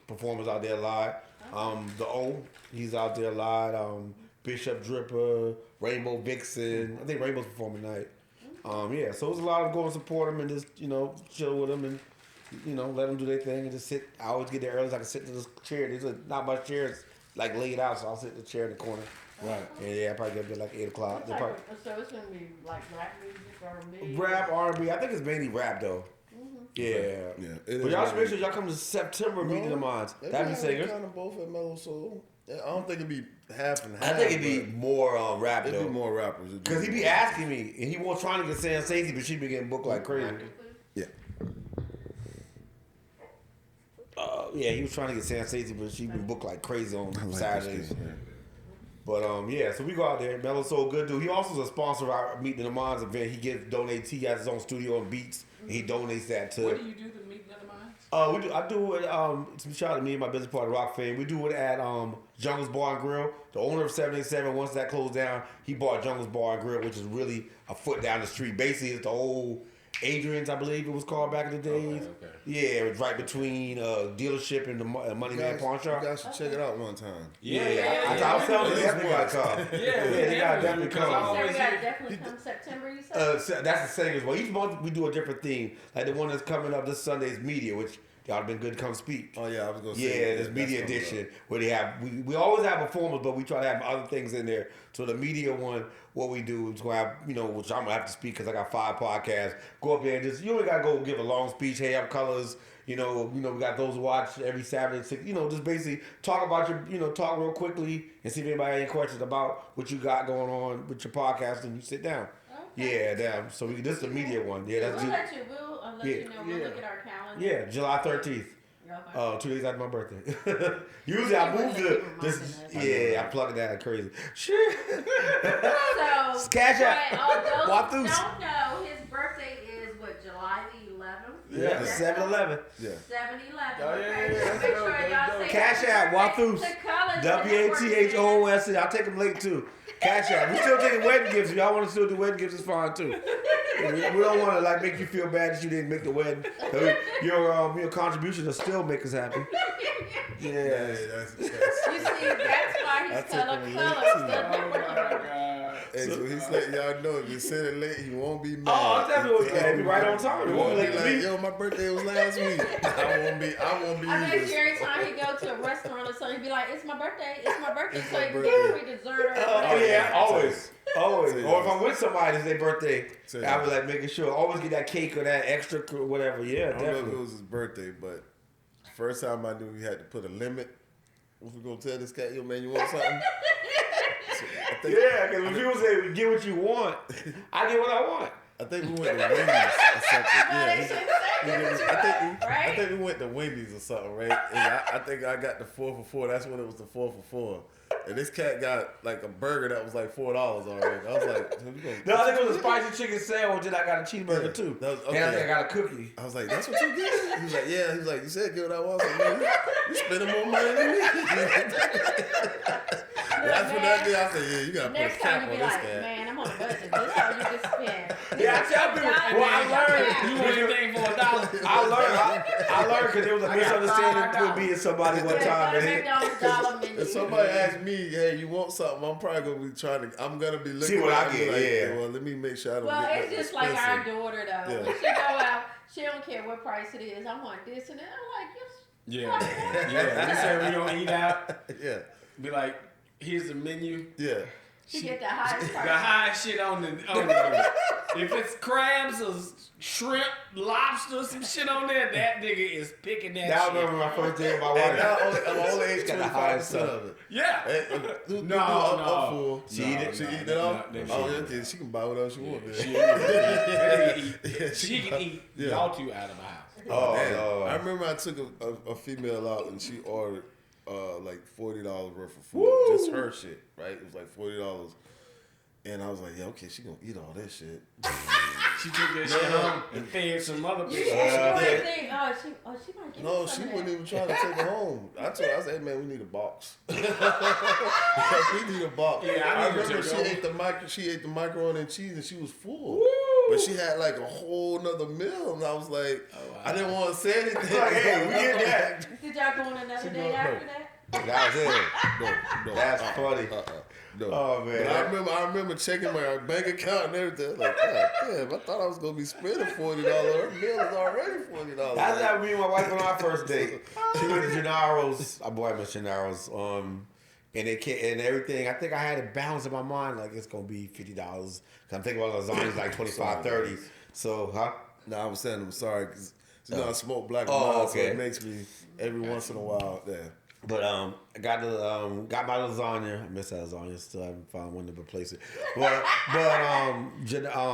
performers out there live. The O, he's out there live. Bishop Dripper, Rainbow Vixen. I think Rainbow's performing tonight. So there's a lot of go and support them and just, chill with them and, let them do their thing and just sit. I always get there early so I can sit in this chair. There's not much chairs like laid out, so I'll sit in the chair in the corner. Right. And I probably get there like 8 o'clock. So it's going to be like rap music, R&B? Rap, R&B. I think it's mainly rap though. Yeah. But y'all should make sure y'all come to September meeting the minds. That'd be singers. Kind of both at Mellow Soul. I don't think it'd be half and half. I think it'd be more rap though. It'd be more rappers. Because he be asking me, and he was trying to get Sam Stacey, but she be getting booked like crazy. Yeah. He was trying to get Sam Stacey, but she been booked like crazy on Saturdays. But so we go out there. Mellow Soul, good dude. He also is a sponsor of our Meeting the Minds event. He donates. He has his own studio and beats. And he donates that to. What do you do the Meeting of the Minds? I do it. Shout out to me and my business partner Rock Fame. We do it at Jungle's Bar and Grill. The owner of 787. Once that closed down, he bought Jungle's Bar and Grill, which is really a foot down the street. Basically, it's the old Adrian's, I believe it was called back in the days. Okay. Yeah, it was right between dealership and the Money Man Pawn You Shop. guys should check it out one time. I was telling you, they definitely gotta come. They gotta definitely So come. we gotta definitely come September, you said? That's the same as well. Each month we do a different theme. Like the one that's coming up this Sunday is media, which y'all have been good to come speak. Oh yeah, I was gonna say. Yeah, this media edition where they have we always have performers, but we try to have other things in there. So the media one, what we do is go have which I'm gonna have to speak because I got 5 podcasts. Go up there and just you only gotta go give a long speech. Hey, I'm Colors. We got those watch every Saturday at 6. Just basically talk about talk real quickly and see if anybody has any questions about what you got going on with your podcast, and you sit down. Okay. Yeah, damn. So this is the media one. Yeah, that's We'll let you know. We'll look at our calendar. yeah, July 13th. Okay. 2 days after my birthday. Usually I move to this. Yeah, I plug that crazy. Shit. So, Cash but out. although don't know, his birthday is July the 11th. Yeah, 7-11. Yeah. 7-11. Oh, yeah. Make sure y'all say Cash out, Wathus. WATHOOS. I'll take them late too. Cash out. We still taking wedding gifts. If y'all want to still do wedding gifts, it's fine too. We don't want to make you feel bad that you didn't make the wedding. Your contribution will still make us happy. Yeah. That's You see, that's why he's color. Hey, so he's letting y'all know if you send it late, he won't be mad. Oh, definitely. He'll be right on time. He won't be like, yo, my birthday was last week. I won't be I bet either. every time he go to a restaurant or something, he'd be like, "It's my birthday. It's my birthday." It's So my he can birthday. get me dessert or Oh whatever. yeah, always. Or if Yeah. I'm with somebody, it's their birthday. Say I'll be that. like making sure. Always get that cake or that extra whatever. Yeah, I don't know if it definitely. was his birthday, but first time I knew we had to put a limit. If we gonna tell this cat, yo man, you want something? So I think, Yeah, because when people say get what you want, I get what I want. I think we went to Wendy's or something. Well, they Yeah, should say I right? think we went to Wendy's or something, right? And I think I got the 4 for $4. That's when it was the 4 for $4. And this cat got like a burger that was like $4 already. I was like, so you gonna, No, I think it was a spicy chicken sandwich and I got a cheeseburger Yeah, too. that was- And I okay. think I got a cookie. I was like, that's what you get? He was like, yeah. He was like, you said get what I want. I was like, man, you spending more money than me. That's what I did. I said, yeah, you gotta put a Next cap time on you this be like, cat. man, I'm on a budget. This is how you can spend. Yeah, I tell people. Well, I learned. You want anything for $1? I learned because there was a misunderstanding between me and somebody one time. Go to And McDonald's dollar menu. If somebody asks me, hey, you want something? I'm probably gonna be I'm gonna be looking See what at I it get, like, yeah. well, let me make sure I don't Well, get it's nothing just like our expensive. daughter though. Yeah. When she go out, she don't care what price it is. I want this and that. I'm like, yes. Yeah. We say we don't eat out. Yeah, Be like, here's the menu. yeah. She get the highest The price. highest shit on the menu. If it's crabs or shrimp, lobster, some shit on there, that nigga is picking that now I shit. remember my first day with my And wife. I'm only age Got the highest 25% of it. Yeah. I'm full. She eat it? She eat it all? No, Oh, okay. She can buy whatever she wants. She can eat Yeah. y'all two out of my house. Oh, Man, no. I remember I took a female out and she ordered like $40 worth of food. Woo! Just her shit, right? It was like $40. And I was like, yeah, okay, she gonna eat all that shit. She took that shit home and fed some other You people. would think, she might get No, me she some of wouldn't that. even try to take it home. I told her, I said, hey, man, we need a box. We need a box. Yeah, I need to remember take she ate the macaroni and cheese and she was full. But she had like a whole nother meal and I was like, I didn't want to say anything. Like, hey, we get that. Did y'all go on another date after that? That was it. No, That's funny. No. Oh, man. But I remember checking my bank account and everything. Like, God damn, I thought I was gonna be spending $40. Her meal is already $40. That's how me and my wife went on our first date. She went to Gennaro's. Our boy went to Gennaro's. And and everything. I think I had it balanced in my mind like it's gonna be $50. Cause I'm thinking about lasagna's like 25, 30. So, huh? No, I was saying I'm sorry because I smoke black Oh, and mild, okay. so it makes me every once in a while there. But I got my lasagna. I miss that lasagna. Still haven't found one to replace it. But and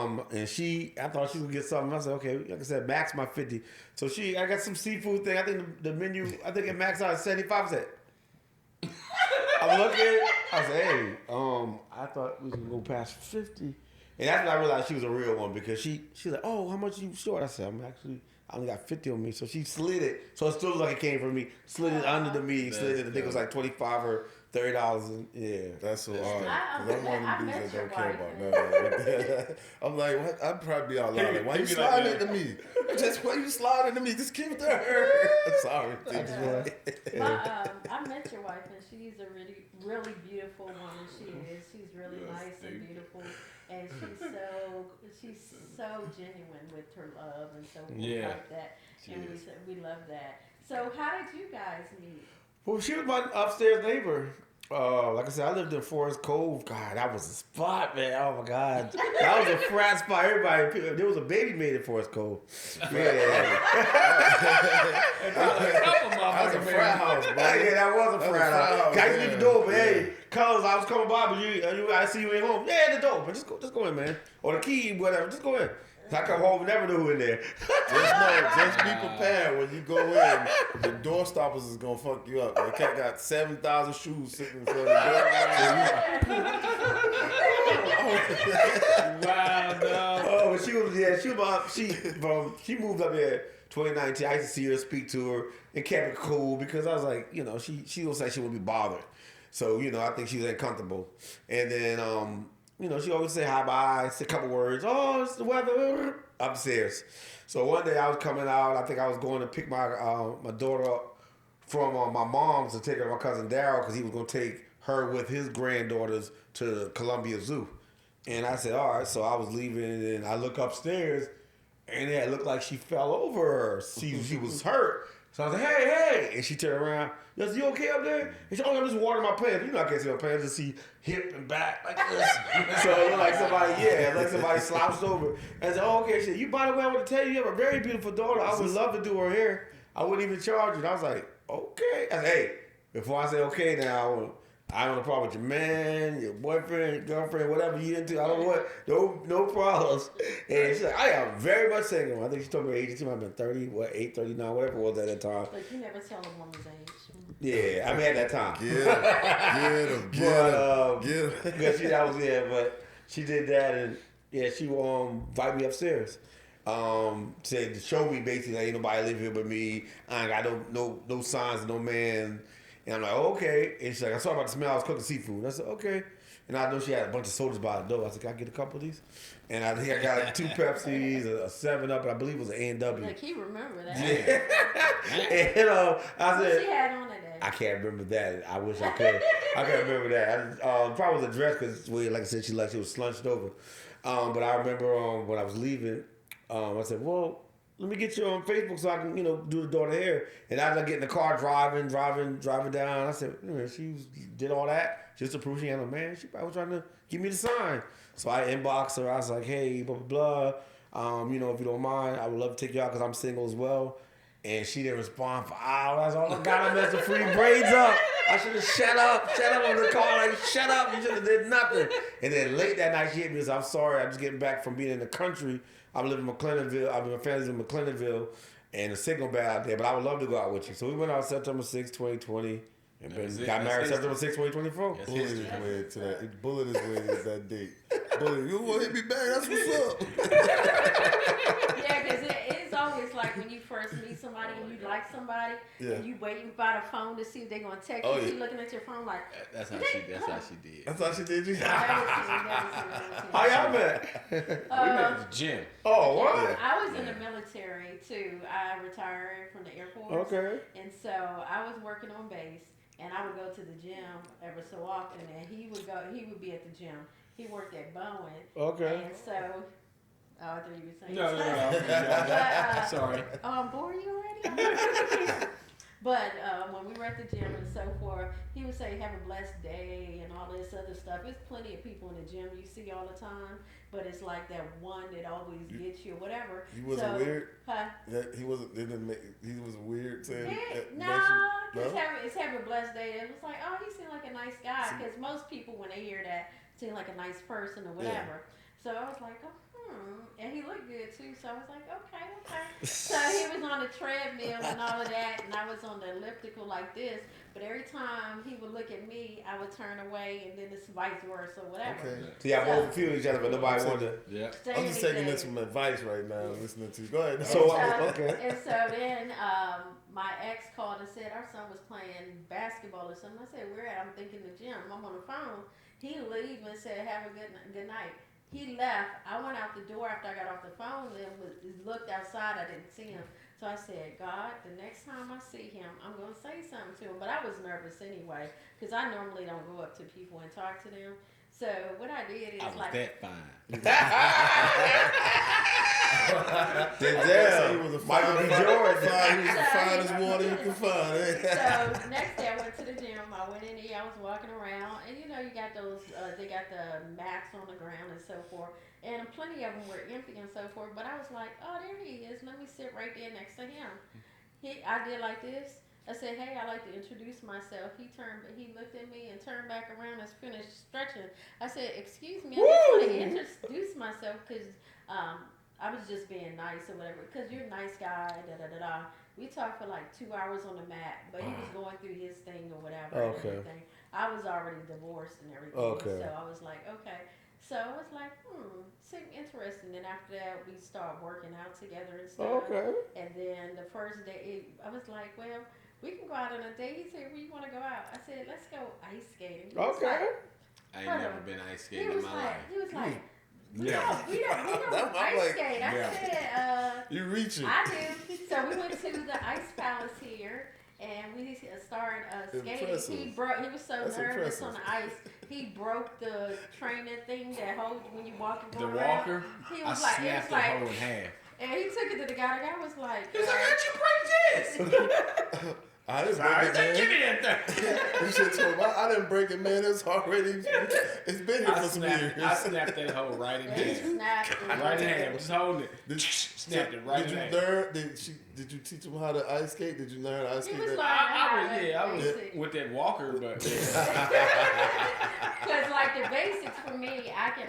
I thought she would get something. I said, okay, like I said, max my 50. So I got some seafood thing. I think the menu, I think it maxed out at 75. I said, I'm looking. I said, hey, I thought we was gonna go past 50. And that's when I realized she was a real one because she's like, oh, how much you short? I said, I only got 50 on me. So she slid it. So it still looked like it came from me. Slid it under the meat. Slid it. I think it was like 25 or $30. Yeah. That's so odd. I- Because I'm one I of these met that your don't care wife, about man. none of that. I'm like, what? I'd probably be out loud. Like, why He you be sliding like, into me? Just why you sliding into me? Just give it to her. Sorry. I met your wife, and she's a really, really beautiful woman. She is. She's really nice and beautiful, and she's so genuine with her love, and so we like that, and we love that. So, how did you guys meet? Well, she was my upstairs neighbor. Like I said, I lived in Forest Cove. God, that was a spot, man. Oh my God, that was a frat spot. Everybody, there was a baby made in Forest Cove. Yeah, That was a frat house, bro. yeah, that was a frat house. Guys, yeah. leave the door, but hey, Colors, I was coming by, but I see you ain't home. Yeah, the door, but just go in, man. Or the key, whatever. Just go in. So I come home and never knew who in there. Just be prepared when you go in. The door stoppers is gonna fuck you up. The cat got 7,000 shoes sitting in front of the door. Wow, dog. Oh, but she moved up here 2019. I used to see her, speak to her, and kept it cool because I was like, she looks like she wouldn't be bothered. So, I think she was uncomfortable. And then, she always say hi, bye, say a couple words. Oh, it's the weather upstairs. So one day I was coming out. I think I was going to pick my daughter up from my mom's to take her to my cousin Daryl because he was going to take her with his granddaughters to the Columbia Zoo. And I said, all right. So I was leaving, and I look upstairs, and it looked like she fell over. She was hurt. So I was like, hey. And she turned around. I said, you okay up there? And she said, I'm just watering my plants. I can't see my plants. Just see hip and back like this. So it looked like somebody slouched over. And I said, oh, okay. She said, you, by the way, I want to tell you, you have a very beautiful daughter. I would love to do her hair. I wouldn't even charge you. And I was like, okay. I said, hey, before I say okay now, I don't have a problem with your man, your boyfriend, your girlfriend, whatever you into. I don't want no problems. And she's like, I am very much single. I think she told me her age. She might have been 30, 39, whatever it was at that time. Like, you never tell a woman's age. Yeah, I mean at that time. Get him. But she did that, and she invited me upstairs. Said to show me basically ain't nobody live here but me. I ain't got no signs of no man. And I'm like, okay. And she's like, I saw about the smell. I was cooking seafood. And I said, okay. And I know she had a bunch of sodas by the door. I said, can I get a couple of these? And I think I got 2 Pepsis, a 7-Up, and I believe it was an A&W. Like, he remember that. Yeah. And I said, what she had on that day? I can't remember that. I wish I could. I can't remember that. Probably was a dress because, like I said, she was slunched over. But I remember when I was leaving, I said, well, let me get you on Facebook so I can, do the daughter hair. And as I get in the car driving down, I said, she did all that just to prove she had a man. She probably was trying to give me the sign. So I inboxed her. I was like, hey, blah, blah, blah. If you don't mind, I would love to take you out because I'm single as well. And she didn't respond for hours. Oh my God, I messed the free braids up. I should have shut up on the call. Like, shut up. You should have did nothing. And then late that night, she hit me and said, I'm sorry. I'm just getting back from being in the country. I'm living in McClellanville. My family's in McClellanville. And the signal bad out there. But I would love to go out with you. So we went out September 6, 2020. And got married September 6, 2024. Bullet his way to that. Bullet his way to that date. Bullet, you want to hit me back? That's what's up. Yeah, because it's always like when you first meet somebody and you like somebody, and you waiting by the phone to see if they're gonna text you. You looking at your phone like. That's how she did. That's how she did. You. How y'all met? We met at the gym. Oh, what? I was in the military too. I retired from the Air Force. Okay. And so I was working on base, and I would go to the gym every so often, and he would be at the gym. He worked at Bowen. Okay. And so, I thought you were saying. No. Sorry. I'm boring you already? But when we were at the gym and so forth, he would say, have a blessed day and all this other stuff. There's plenty of people in the gym you see all the time, but it's like that one that always gets you or whatever. He wasn't weird? Huh? He wasn't, he was weird saying No, it's have a blessed day. It was like, oh, he seemed like a nice guy. Because most people, when they hear that, seem like a nice person or whatever. So I was like, oh, And he looked good too, so I was like, okay. So he was on the treadmill and all of that, and I was on the elliptical like this. But every time he would look at me, I would turn away, and then it's vice versa, whatever. Okay. So y'all both feel each other, but nobody wanted to. Yeah. Say I'm just taking anything. this from advice right now, listening to you. Go ahead. So, And okay. And so then my ex called and said our son was playing basketball or something. I said, where at? I'm thinking the gym. I'm on the phone. He leave and said, have a good night. He left. I went out the door after I got off the phone and looked outside. I didn't see him. So I said, God, the next time I see him, I'm going to say something to him. But I was nervous anyway because I normally don't go up to people and talk to them. So what I did is I was like, that fine. He was a Michael B. fine- Jordan. He was the So, finest water you can find. so next day I went to the gym. I went in there. I was walking around, and you know you got those. They got the mats on the ground and so forth, and plenty of them were empty and so forth. But I was like, oh, there he is. Let me sit right there next to him. I did like this. I said, hey, I'd like to introduce myself. He looked at me and turned back around and finished stretching. I said, excuse me, I just want to introduce myself because I was just being nice or whatever. Because you're a nice guy, da-da-da-da. We talked for like 2 hours on the mat, but he was going through his thing or whatever. Okay. And everything. I was already divorced and everything. Okay. So I was like, okay. So I was like, seemed interesting. And after that, we started working out together and stuff. Okay. And then the first day, I was like, well, we can go out on a date. He said, where you want to go out? I said, let's go ice skating. He was Okay. like- I ain't never been ice He skating in was my like, life. we Yeah. don't I'm ice like, skate. I yeah. said, You reaching. I do. So we went to the ice palace here, and we started skating. Impressive. He was so That's nervous impressive. on the ice. He broke the training thing that holds when you walk and The go around. walker, He I was like, snapped that hoe in half. and he took it to the guy. The guy was like, How'd you break this? I didn't Sorry, break it, give man. me that thing. You should tell him, I didn't break it, man. It's already, it's been here I for some years. snapped that hoe right in and he half. snapped it. Right in half. Just holding it. Snapped it right Did in you half. learn? Did you teach him how to ice skate? Did you learn how to ice He skate? was that? like, I was basic. with that walker, but Because like the basics for me, I can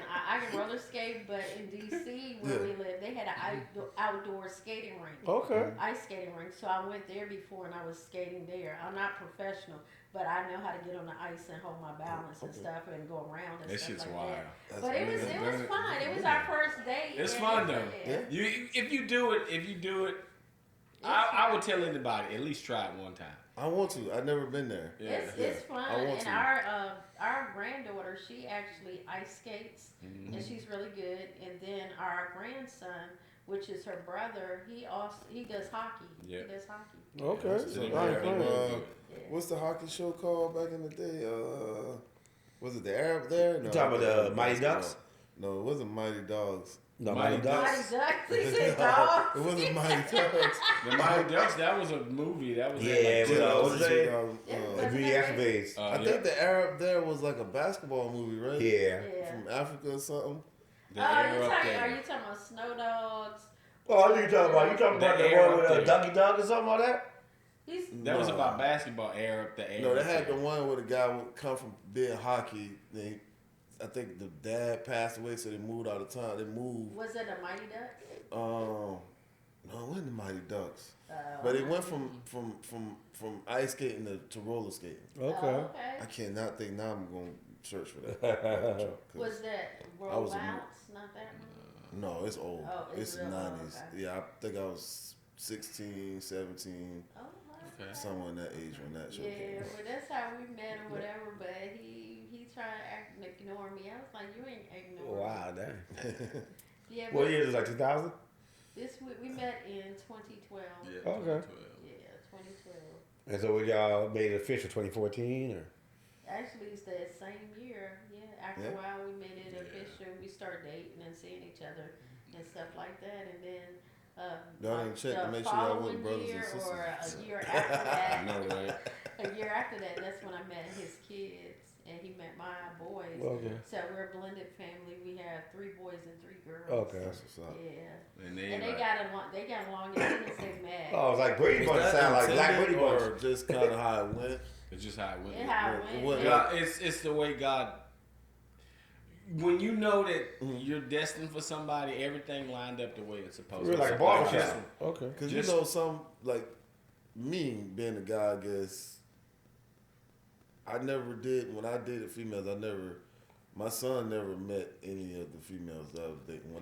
roller skate, but in DC where we live, they had an outdoor skating rink, Okay. ice skating rink. So I went there before and I was skating there. I'm not professional, but I know how to get on the ice and hold my balance and stuff and go around and that stuff shit's like wild. that. But it was fun. It was our first date. It's and fun though. Yeah. If you do it, I would tell anybody at least try it one time. I want to. I've never been there. Yeah. It's fun, I want and to. our granddaughter, she actually ice skates, and she's really good. And then our grandson, which is her brother, he does hockey. Yeah. He does hockey. Okay. So So, they nice, very nice. good. What's the hockey show called back in the day? Was it the Arab there? No, You talking about the Mighty basketball. Ducks? No, it wasn't Mighty Dogs. No, Mighty Mighty Mighty Ducks. Ducks, he said dogs. It wasn't Mighty Ducks. The Mighty Ducks, that was a movie. That was Yeah, like, it was, What's what's it, The Beauty After Face. I think the Arab there was like a basketball movie, right? Yeah. Yeah. From Africa or something. the Oh, air up are there. you talking about Snow Dogs? Oh, I know you're talking about. You talking The about the air one with up there. Ducky Dog or something like that? He's That was No. about basketball, air up the air. No, they up had the there. one where the guy would come from being hockey. I think the dad passed away, so they moved out of town. They moved. was it a Mighty Ducks? No, it wasn't the Mighty Ducks. But it went from ice skating to roller skating. Okay. I cannot think now. I'm going to search for that. Was that I was Roll a- Outs? Not that one. No, it's old. Oh, it's it's real old, 90s. okay. Yeah, I think I was 16, 17, Oh, wow. Okay. somewhere in that age when that show came Yeah, out. well, that's how we met or whatever. But he tried to act and ignore me. I was like, you ain't ignoring me. Wow, dang. Yeah, What but year is it, like 2000? we met in 2012. Yeah, Okay. 2012. Yeah, 2012. And so y'all made it official 2014 or? Actually, it's that same year. Yeah, after Yeah. a while, we made it official. We started dating and seeing each other and stuff like that. And then Y'all didn't check to the make sure y'all following wasn't brothers and year sisters. or a year after that. No way. A year after that, that's when I met his kids, and he met my boys. Okay. So we're a blended family. We have 3 boys and 3 girls. Okay. That's what's up. Yeah. And And then they got along. They got along as soon as they met. Oh, it's like Brady Was Bunch that sound like Black intended Brady Bunch. or just kind of how it went? it's just how it went. And how it It went. wasn't Yeah. God, it's the way God. when you know that you're destined for somebody, everything lined up the way it's supposed to. We're like So, barbershop. this one. Okay. Because you know, some like me being a guy, I guess I never did when I dated females. My son never met any of the females that I was dating.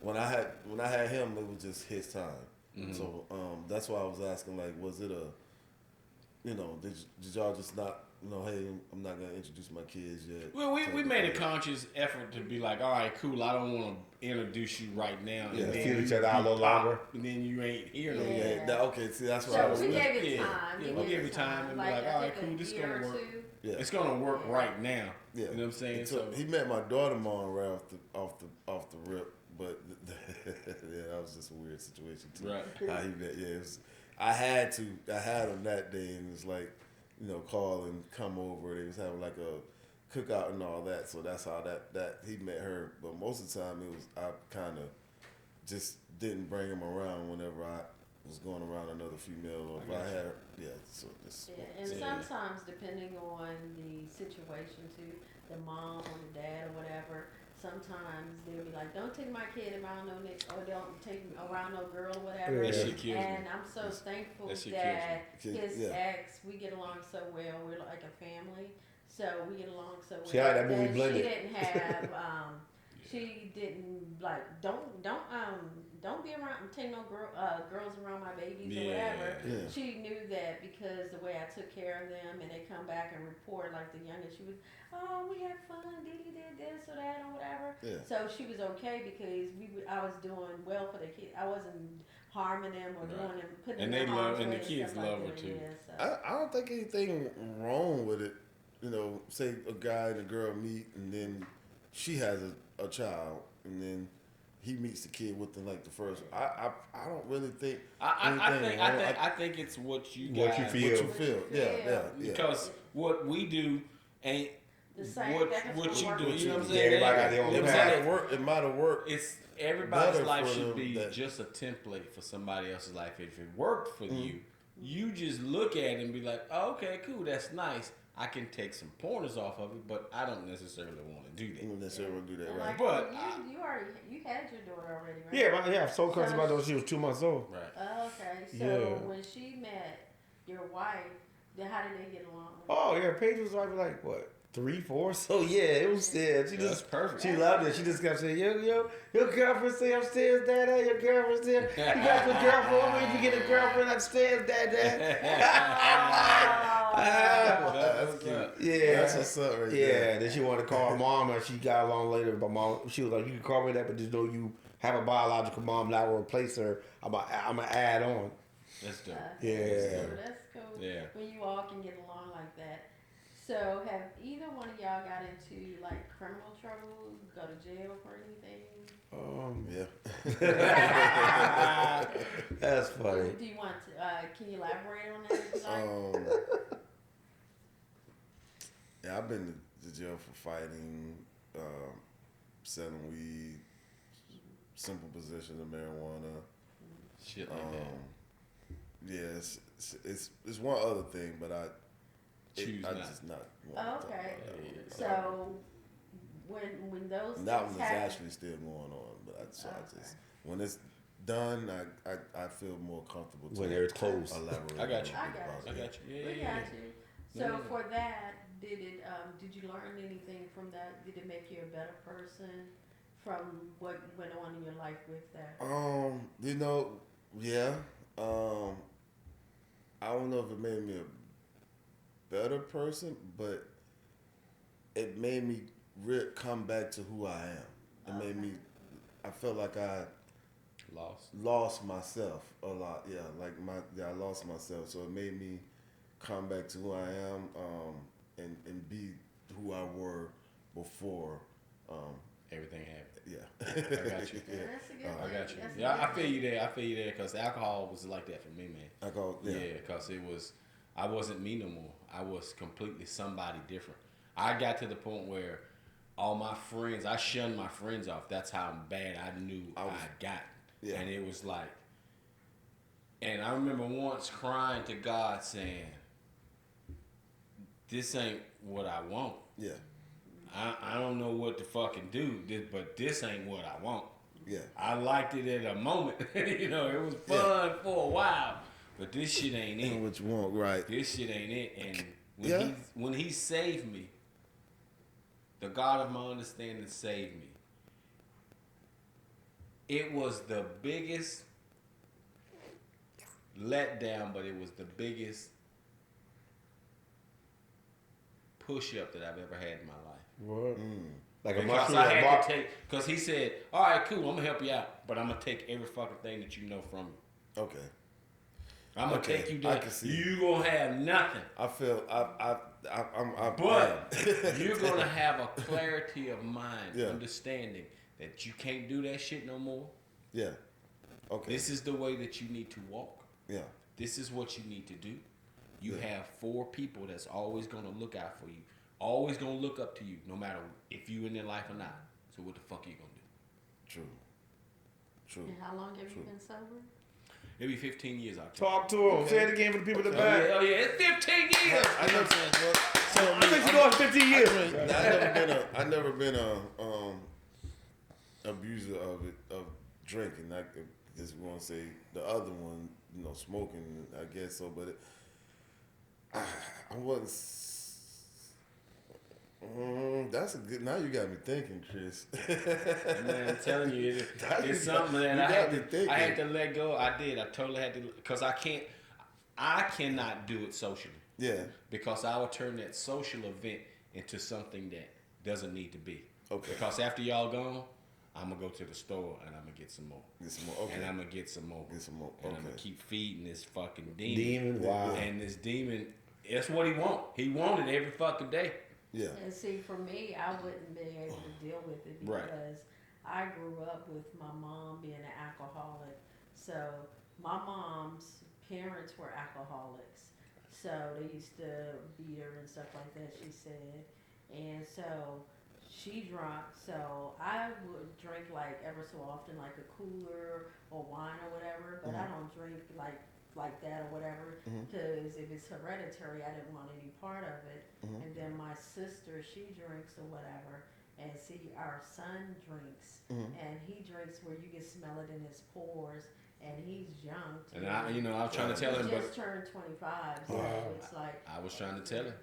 When I had him, it was just his time. So that's why I was asking, like, was it did y'all just not, hey, I'm not gonna introduce my kids yet. Well, we made a conscious effort to be like, all right, cool. I don't want to introduce you right now. Yeah, and then feel each you other out a little pop, longer. And then you ain't here no Yeah. more. Okay, see, that's why I So was we with. gave it Yeah. time. Yeah, we'll give it time and be like, all right, cool, this is year gonna or work. two. Yeah. It's gonna work right now. Yeah. You know what I'm saying? And so he met my daughter-in-law right off the rip, but yeah, that was just a weird situation too. Right. How he met, yeah, I had him that day, and it was like, call and come over. They was having like a cookout and all that, so that's how that he met her. But most of the time, I kind of just didn't bring him around whenever I was going around another female, or if I had, so this. Yeah, and sometimes depending on the situation too, the mom or the dad or whatever, sometimes they'll be like, don't take my kid around no next, or don't take him around no girl or whatever. That shit kills And me. I'm so thankful that shit that kills me. his Yeah. ex, we get along so well. We're like a family, so we get along so well. See how that movie And blended? she didn't have, she didn't like, don't be around, take no girls around my babies or whatever. Yeah. She knew that because the way I took care of them, and they come back and report, like the youngest, she was, oh, we had fun, Didi did this or that or whatever. Yeah. So she was okay because I was doing well for the kids. I wasn't harming them or doing them, putting And them they in love, harm's and the way kids stuff love like her that. too. Yeah, so. I don't think anything wrong with it. Say a guy and a girl meet, and then she has a child, and then he meets the kid within like the first. I don't really think. I think it's what you What guys you feel. What you feel? Yeah. Because what we do ain't The same, what that's you what do. works. You know what I'm Yeah, saying? everybody got their own It path. might have worked. It might have worked. It's everybody's better life for should them be that- just a template for somebody else's life. If it worked for you, you just look at it and be like, oh, okay, cool, that's nice. I can take some pointers off of it, but I don't necessarily want to do You that. don't necessarily do that, And right? like, But you had your daughter already, right? Yeah, I told Chris about that when she was 2 months old. Right. Okay, so Yeah. when she met your wife, then how did they get along? Oh yeah, Paige was like what 3, 4. So yeah, it was She That's just perfect. she loved it. She just kept saying, yo, your girlfriend stay upstairs, Dad. Your girlfriend stay. You got your girlfriend. If you get a girlfriend upstairs, Dad. That's cute. Yeah, That's what's up right yeah. there. Then she wanted to call her mom, and she got along later. But mom, she was like, you can call me that, but just know you have a biological mom that will replace her. I'm gonna add on. That's dope. Yeah. So that's cool. Yeah. When you all can get along like that. So have either one of y'all got into like criminal trouble, go to jail for anything? Yeah. That's funny. Do you want to? Can you elaborate on that? If you like? Yeah, I've been to jail for fighting, selling weed, simple possession of marijuana. Shit like that. Yeah, it's one other thing, but I Choose I not. just not. Want Oh, to talk okay. about that. So when those And that one things is happen, actually still going on, but I just Okay. when it's done, I feel more comfortable to When it's closed. elaborate. I got you. I got about I it. got you. Yeah, we yeah, got yeah. you. No, So no, no. for that, did you learn anything from that? Did it make you a better person from what went on in your life with that? Yeah. I don't know if it made me a better person, but it made me come back to who I am. It made me. I felt like I lost myself a lot. Yeah, I lost myself. So it made me come back to who I am, and be who I were before. Everything happened. Yeah. I got you. Yeah. That's a good I thing. got you. That's a Yeah, good I feel thing. you there. I feel you there because alcohol was like that for me, man. Yeah, because I wasn't me no more. I was completely somebody different. I got to the point where all my friends, I shunned my friends off. That's how bad I knew I got. Yeah. And it was like, and I remember once crying to God saying, this ain't what I want. Yeah. I don't know what to fucking do, but this ain't what I want. Yeah. I liked it at a moment. You know, it was fun for a while, but this shit ain't Ain't it. what you want, right? This shit ain't it. And Yeah. when he saved me, the God of my understanding saved me. It was the biggest letdown, but it was the biggest push up that I've ever had in my life. What? Like a Because mushroom. I Like had to take, because he said, all right, cool, I'm going to help you out, but I'm going to take every fucking thing that you know from you. Okay. I'm going to Okay, take you I there. can see. You going to have nothing. I feel I'm But you're going to have a clarity of mind, Yeah. understanding that you can't do that shit no more. yeah. Okay. This is the way that you need to walk. yeah. This is what you need to do. You Yeah. have 4 people that's always going to look out for you. Always going to look up to you, no matter if you in their life or not. So what the fuck are you going to do? True. And how long have True. you been sober? It'll be 15 years, October. Talk to him. Say it again for the people in the back. Oh yeah, it's 15 years. I never. So I think you go 15 years. I never been a abuser of drinking. I just want to say the other one, smoking. I guess so, but I wasn't. That's a good. Now you got me thinking, Chris. Man, I'm telling you, it's something that I had to let go. I did. I totally had to, because I cannot do it socially. Yeah. Because I would turn that social event into something that doesn't need to be. Okay. Because after y'all gone, I'm gonna go to the store and I'm gonna get some more. Get some more. Okay. And I'm gonna get some more. Get some more. And I'm Okay. gonna keep feeding this fucking demon. Demon, wow. And this demon, that's what he want. He wanted every fucking day. Yeah. And see, for me, I wouldn't be able to deal with it because Right. I grew up with my mom being an alcoholic. So my mom's parents were alcoholics. So they used to beat her and stuff like that, she said. And so she drank. So I would drink like ever so often, like a cooler or wine or whatever. But I don't drink like that or whatever, because if it's hereditary, I didn't want any part of it. And then my sister, she drinks or whatever, and see, our son drinks, and he drinks where you can smell it in his pores, and he's young too. And I was trying to tell him, He but just turned 25, so it's like, I was trying to tell him.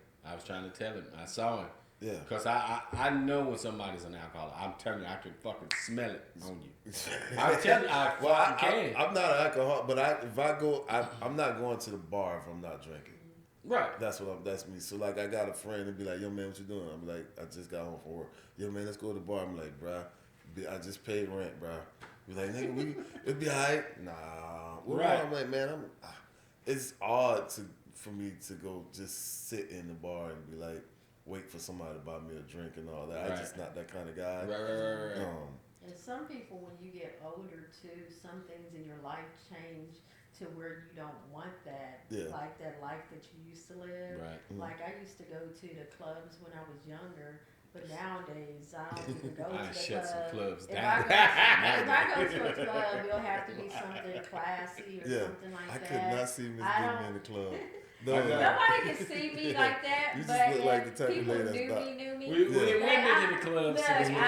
I saw him. Yeah. Because I know when somebody's an alcoholic. I'm telling you, I can fucking smell it on you. I'm telling you, I fucking can. I'm not an alcoholic, but if I go, I'm not going to the bar if I'm not drinking. Right. That's me. So like, I got a friend and be like, "Yo, man, what you doing?" I'm like, "I just got home from work." "Yo, man, let's go to the bar." I'm like, "Bruh, I just paid rent, bruh." Be like, "Nigga, it'll be alright." Nah. Right. I'm like, man, it's odd for me to go just sit in the bar and be like, wait for somebody to buy me a drink and all that. Right. I'm just not that kind of guy. Right. and some people, when you get older too, some things in your life change to where you don't want that, Yeah. like that life that you used to live. Right. Like I used to go to the clubs when I was younger, but nowadays I don't even go to I the shut some clubs If down. if I go to a club, it'll have to be something classy or Yeah. something like I that. could not see Miss I Diddy don't- in the club. Nobody can see me like that, You just but look like if the type of people lady that's knew me. We've been Yeah. to the club Look, since we were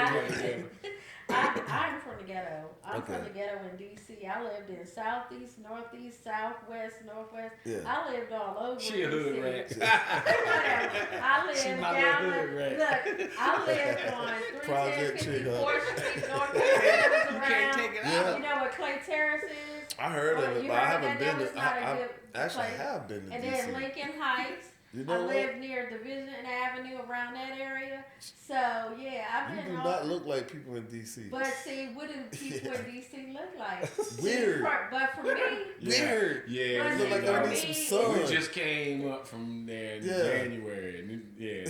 I'm from the ghetto. I'm Okay. from the ghetto in D.C. I lived in southeast, northeast, southwest, northwest. Yeah. I lived all over. She a in hood D.C. rat. I lived She my down little hood rat. Look, I lived on Project chick, 354th Street, North Carolina. You can't take it out. You know what Clay Terrace is? I heard of Oh, it, you but I heard haven't that? been That to. was not a I good actually place. have been to And DC. then Lincoln Heights. You know I what? lived near Division Avenue, around that area. So yeah, I've You been do all. not look like people in DC. But see, what do people in DC look like? Weird. But for me, Weird. Yeah. But Look like for I need some me- sun. We just came up from there in Yeah. January. And yeah.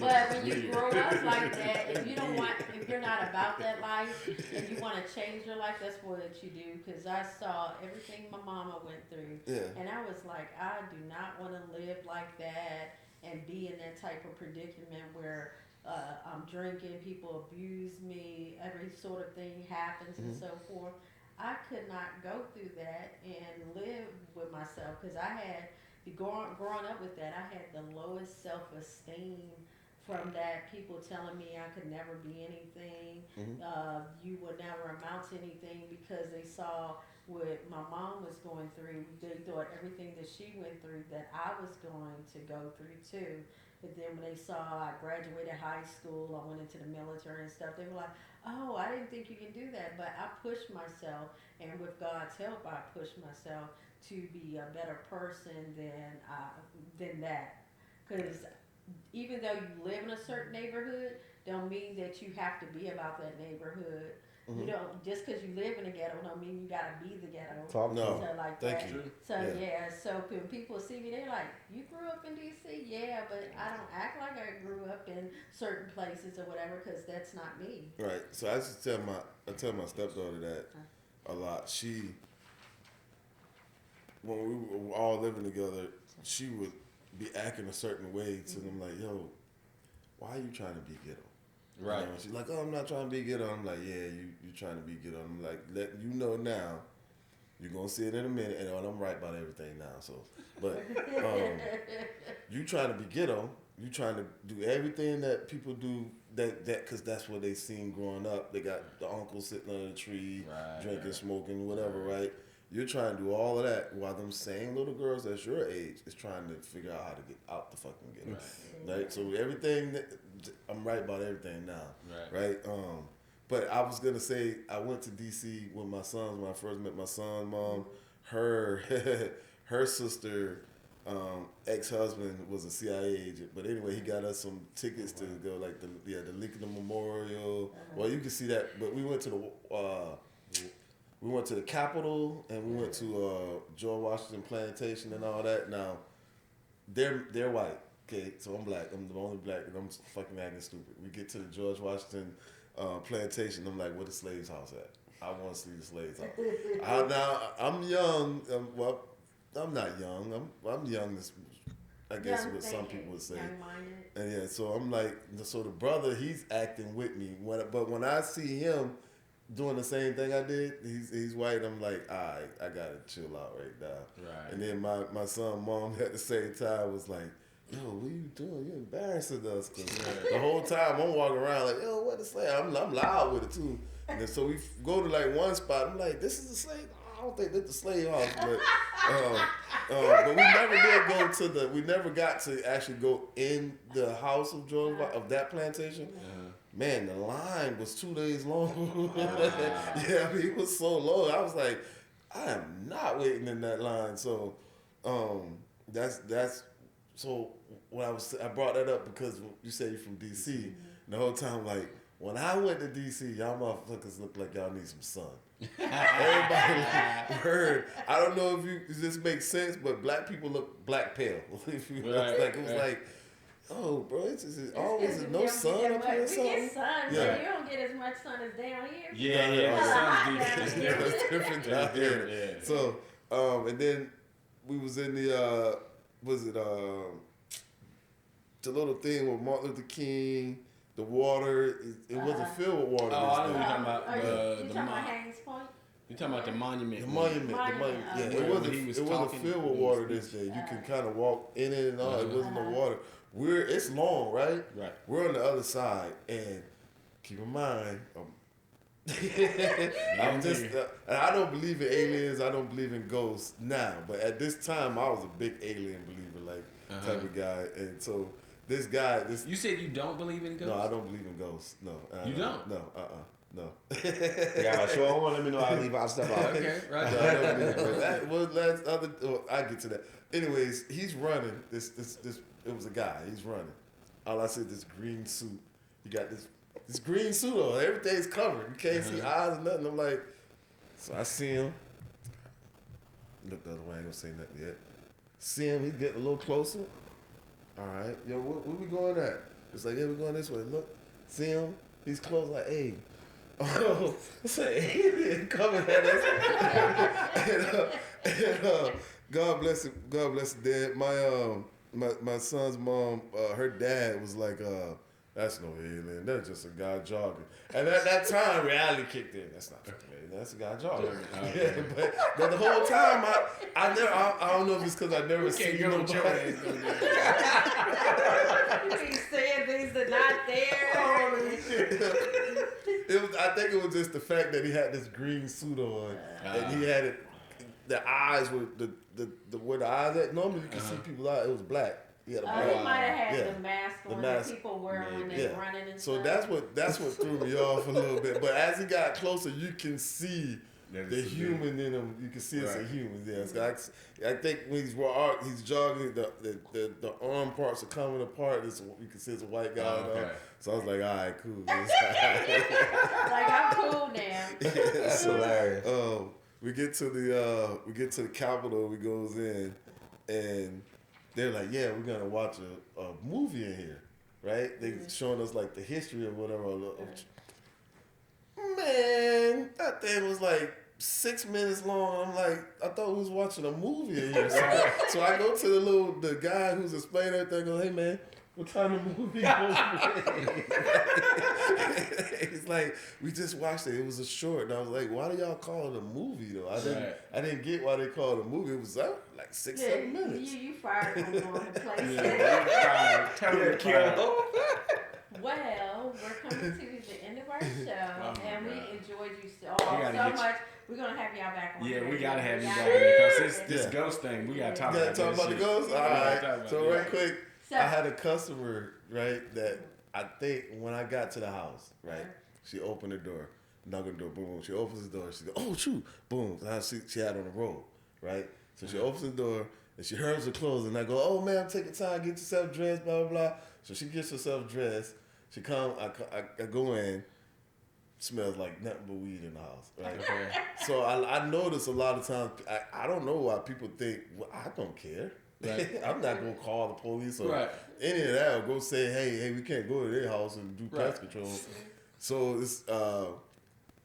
but when you grow up like that, if you don't want, if you're not about that life, and you want to change your life, that's what you do. Because I saw everything my mama went through, Yeah. and I was like, I do not want to live like that and be in that type of predicament where I'm drinking, people abuse me, every sort of thing happens and so forth. I could not go through that and live with myself because I had, growing up with that, I had the lowest self-esteem from that, people telling me I could never be anything, you will never amount to anything because they saw what my mom was going through. They thought everything that she went through that I was going to go through too. But then when they saw I graduated high school, I went into the military and stuff, they were like, oh, I didn't think you could do that. But I pushed myself, and with God's help, I pushed myself to be a better person than that. Because even though you live in a certain neighborhood, don't mean that you have to be about that neighborhood. You don't just because you live in a ghetto don't mean you gotta be the ghetto. No, so like thank that. you. So so when people see me, they're like, "You grew up in D.C.?" Yeah, but I don't act like I grew up in certain places or whatever because that's not me. Right. So I just tell my stepdaughter that a lot. When we were all living together, she would be acting a certain way to them, like, "Yo, why are you trying to be ghetto?" Right. You know, she's like, "Oh, I'm not trying to be ghetto." I'm like, "Yeah, you trying to be ghetto." I'm like, "Let you know now. You're gonna see it in a minute, and I'm right about everything now." So, but you trying to be ghetto. You trying to do everything that people do that because that's what they seen growing up. They got the uncle sitting under the tree, drinking, smoking, whatever, right? You're trying to do all of that while them same little girls that's your age is trying to figure out how to get out the fucking ghetto. Right? So everything I'm right about everything now. Right? But I was gonna say I went to DC with my sons when I first met my son's mom. Her her sister ex-husband was a CIA agent, but anyway, he got us some tickets to go, like the Lincoln Memorial. Well, you can see that, but we went to the Capitol and we went to George Washington Plantation and all that. Now, they're white, okay, so I'm black. I'm the only black, and I'm fucking acting stupid. We get to the George Washington Plantation. I'm like, where the slaves house at? I want to see the slaves house. Now I'm young. Well, I'm not young. I'm young. I guess Young what some thinking, people would say. young-minded. And yeah, so I'm like, so the brother, he's acting with me. But when I see him doing the same thing I did, he's white. I'm like, all right, I gotta chill out right now. Right. And then my son, mom at the same time was like, yo, what are you doing? You're embarrassing us. Cause the whole time I'm walking around like, yo, what the slave? I'm loud with it too. And then so we go to like one spot. I'm like, this is the slave. I don't think that's the slave house, but we never did go to the. We never got to actually go in the house of George of that plantation. Man, the line was 2 days long. Yeah, I mean, it was so long. I was like, I am not waiting in that line. So, that's so when I brought that up because you said you're from DC. And the whole time, like, when I went to DC, y'all motherfuckers look like y'all need some sun. Everybody heard. I don't know if this makes sense, but black people look black pale. It was like, oh, bro, it's always no sun up here or something. We get sun, but you don't get as much sun as down here. Yeah, the sun's different. It's different down here. Yeah. So, and then we was in the the little thing with Martin Luther King. The water, it wasn't filled with water. Oh, I know what you're talking about. You talking about Haynes Point? You're talking about the monument. The monument. Yeah, it wasn't filled with water this day. You can kind of walk in it and all. It wasn't no water. It's long, right? Right. We're on the other side, and keep in mind, I don't believe in aliens. I don't believe in ghosts now. But at this time, I was a big alien believer, type of guy, and so. This guy, You said you don't believe in ghosts? No, I don't believe in ghosts. No. You don't? No, no. Yeah, sure. Let me know how to leave out stuff out. Okay, right. No, I don't believe in ghosts. I get to that. Anyways, he's running. This. It was a guy. He's running. All I said, this green suit. He got this green suit on. Everything's covered. You can't see eyes or nothing. I'm like, so I see him. Look the other way. I ain't gonna say nothing yet. See him. He's getting a little closer. All right, yo, where we going at? It's like, yeah, we're going this way. Look, see him? He's close, like, hey. Oh, it's an alien coming at us. and God bless him. God bless his dad. My son's mom, her dad was like That's no alien. That's just a guy jogging. And at that time, reality kicked in. That's not fucking alien. That's a guy jogging. Yeah, but the whole time, I don't know if it's because I never seen nobody. You be saying things that not there. Holy shit. I think it was just the fact that he had this green suit on, and he had it. The eyes were where the eyes at. Normally you can see people's eyes. It was black. He had a black. He might have had the mask on that people wear when they're running and so stuff. that's what threw me off a little bit. But as he got closer, you can see the human in him. You can see it's a human. Yeah. So I think when he's jogging, the arm parts are coming apart. You can see it's a white guy. So I was like, all right, cool. Like I'm cool now. That's hilarious. We get to the Capitol. We goes in, and they're like, yeah, we're gonna watch a movie in here, right? They showing us like the history of whatever. Man, that thing was like 6 minutes long. I'm like, I thought we was watching a movie in here. So I go to the guy who's explaining everything. I go, hey man, what kind of movie was it? He's like, we just watched it. It was a short. And I was like, why do y'all call it a movie though? I didn't get why they called it a movie. It was like 6-7 minutes. You fired from going to place. Totally fired. Well, we're coming to the end of our show, and we enjoyed you so much. We're gonna have y'all back on. Yeah, we gotta have you back because this ghost thing. We gotta talk about. Talk about the ghost. All right. So right quick, I had a customer that I think when I got to the house, right, she opened the door, knocked on the door, boom. She opens the door. She goes, oh shoot, boom. She had on a robe, right. So she opens the door and she hears her clothes, and I go, oh man, take your time, get yourself dressed, blah blah blah. So she gets herself dressed. She come, I go in, smells like nothing but weed in the house, right? So I notice a lot of times, I don't know why people think, well, I don't care. Right. I'm not going to call the police or any of that, or go say, hey, we can't go to their house and do pest control. So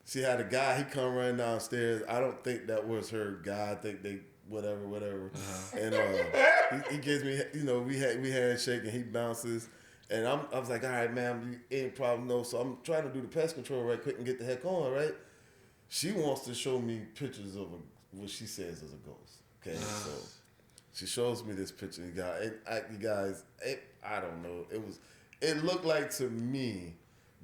she had a guy, he come running downstairs. I don't think that was her guy. I think they, whatever. And he gives me, we handshake and he bounces. And I was like, all right, ma'am, any problem? No. So I'm trying to do the pest control right quick and get the heck on, right? She wants to show me pictures of what she says is a ghost. Okay, so she shows me this picture. You guys, I don't know. It looked like to me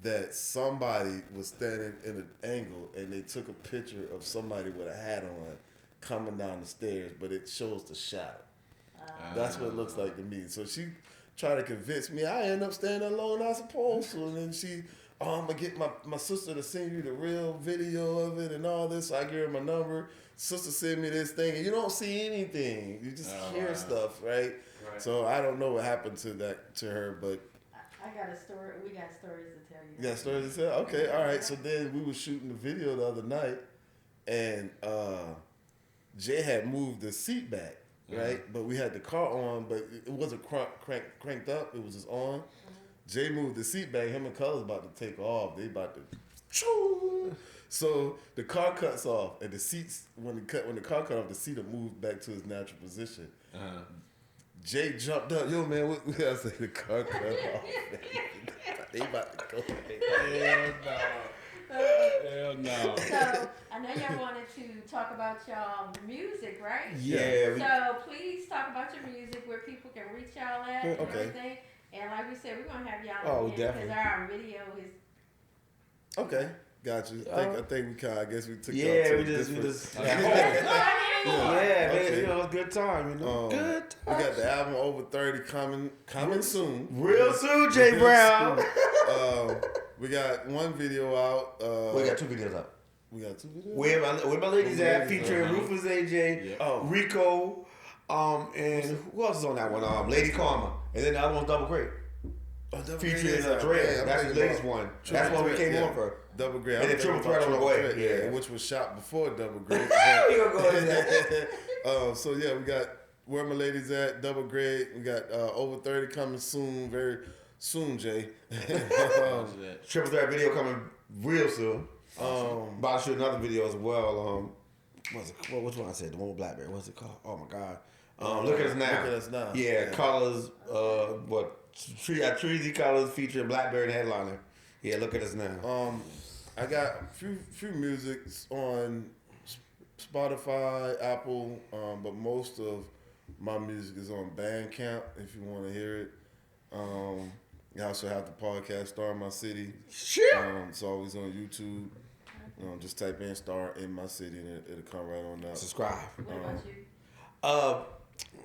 that somebody was standing in an angle and they took a picture of somebody with a hat on coming down the stairs, but it shows the shadow. That's what it looks like to me. So she try to convince me. I end up staying alone I supposed to. And then I'm going to get my sister to send you the real video of it and all this. So I give her my number. Sister send me this thing. And you don't see anything. You just hear stuff, right? So I don't know what happened to her, but I got a story. We got stories to tell you. You got stories to tell? Okay, all right. So then we were shooting the video the other night, and Jay had moved the seat back. Right, but we had the car on, but it wasn't cranked up. It was just on. Jay moved the seat back. Him and Color's about to take off. They about to, so the car cuts off, and the seats when the car cut off, the seat had moved back to its natural position. Jay jumped up. Yo, man, what I say? The car cut off. They about to go. Hell no. So I know y'all wanted to talk about y'all music, right? Yeah. So please talk about your music, where people can reach y'all at and everything. And like we said, we're gonna have y'all again because our video is. Okay, got you. I think we kind. I guess we took. We just. It was a good time, good time. We got the album Over 30 coming soon. Real soon, Jay Brown. We got one video out. We got 2 videos out. We got 2 videos. Where my ladies at? Featuring Rufus AJ, Rico, and who else is on that one? Lady Karma, and then the other one's Double Great. Featuring Dre. That's the latest one. That's one we came on for. Double Great. And then Triple Threat on the way. Yeah, which was shot before Double Great. We gonna go into that. So yeah, we got Where My Ladies At, Double Great. We got Over 30 coming soon, very soon, Jay. Triple Threat video coming real soon. About to shoot another video as well. Which one I said? The one with Blackberry. What's it called? Oh my God. Look at us now. Look at us now. Yeah, Colors. Treezy Colors featuring Blackberry headliner. Yeah, look at us now. I got a few musics on Spotify, Apple, but most of my music is on Bandcamp. If you want to hear it, you also have the podcast "Star in My City." Sure. It's always on YouTube. Just type in "Star in My City" and it'll come right on out. Subscribe. What about you?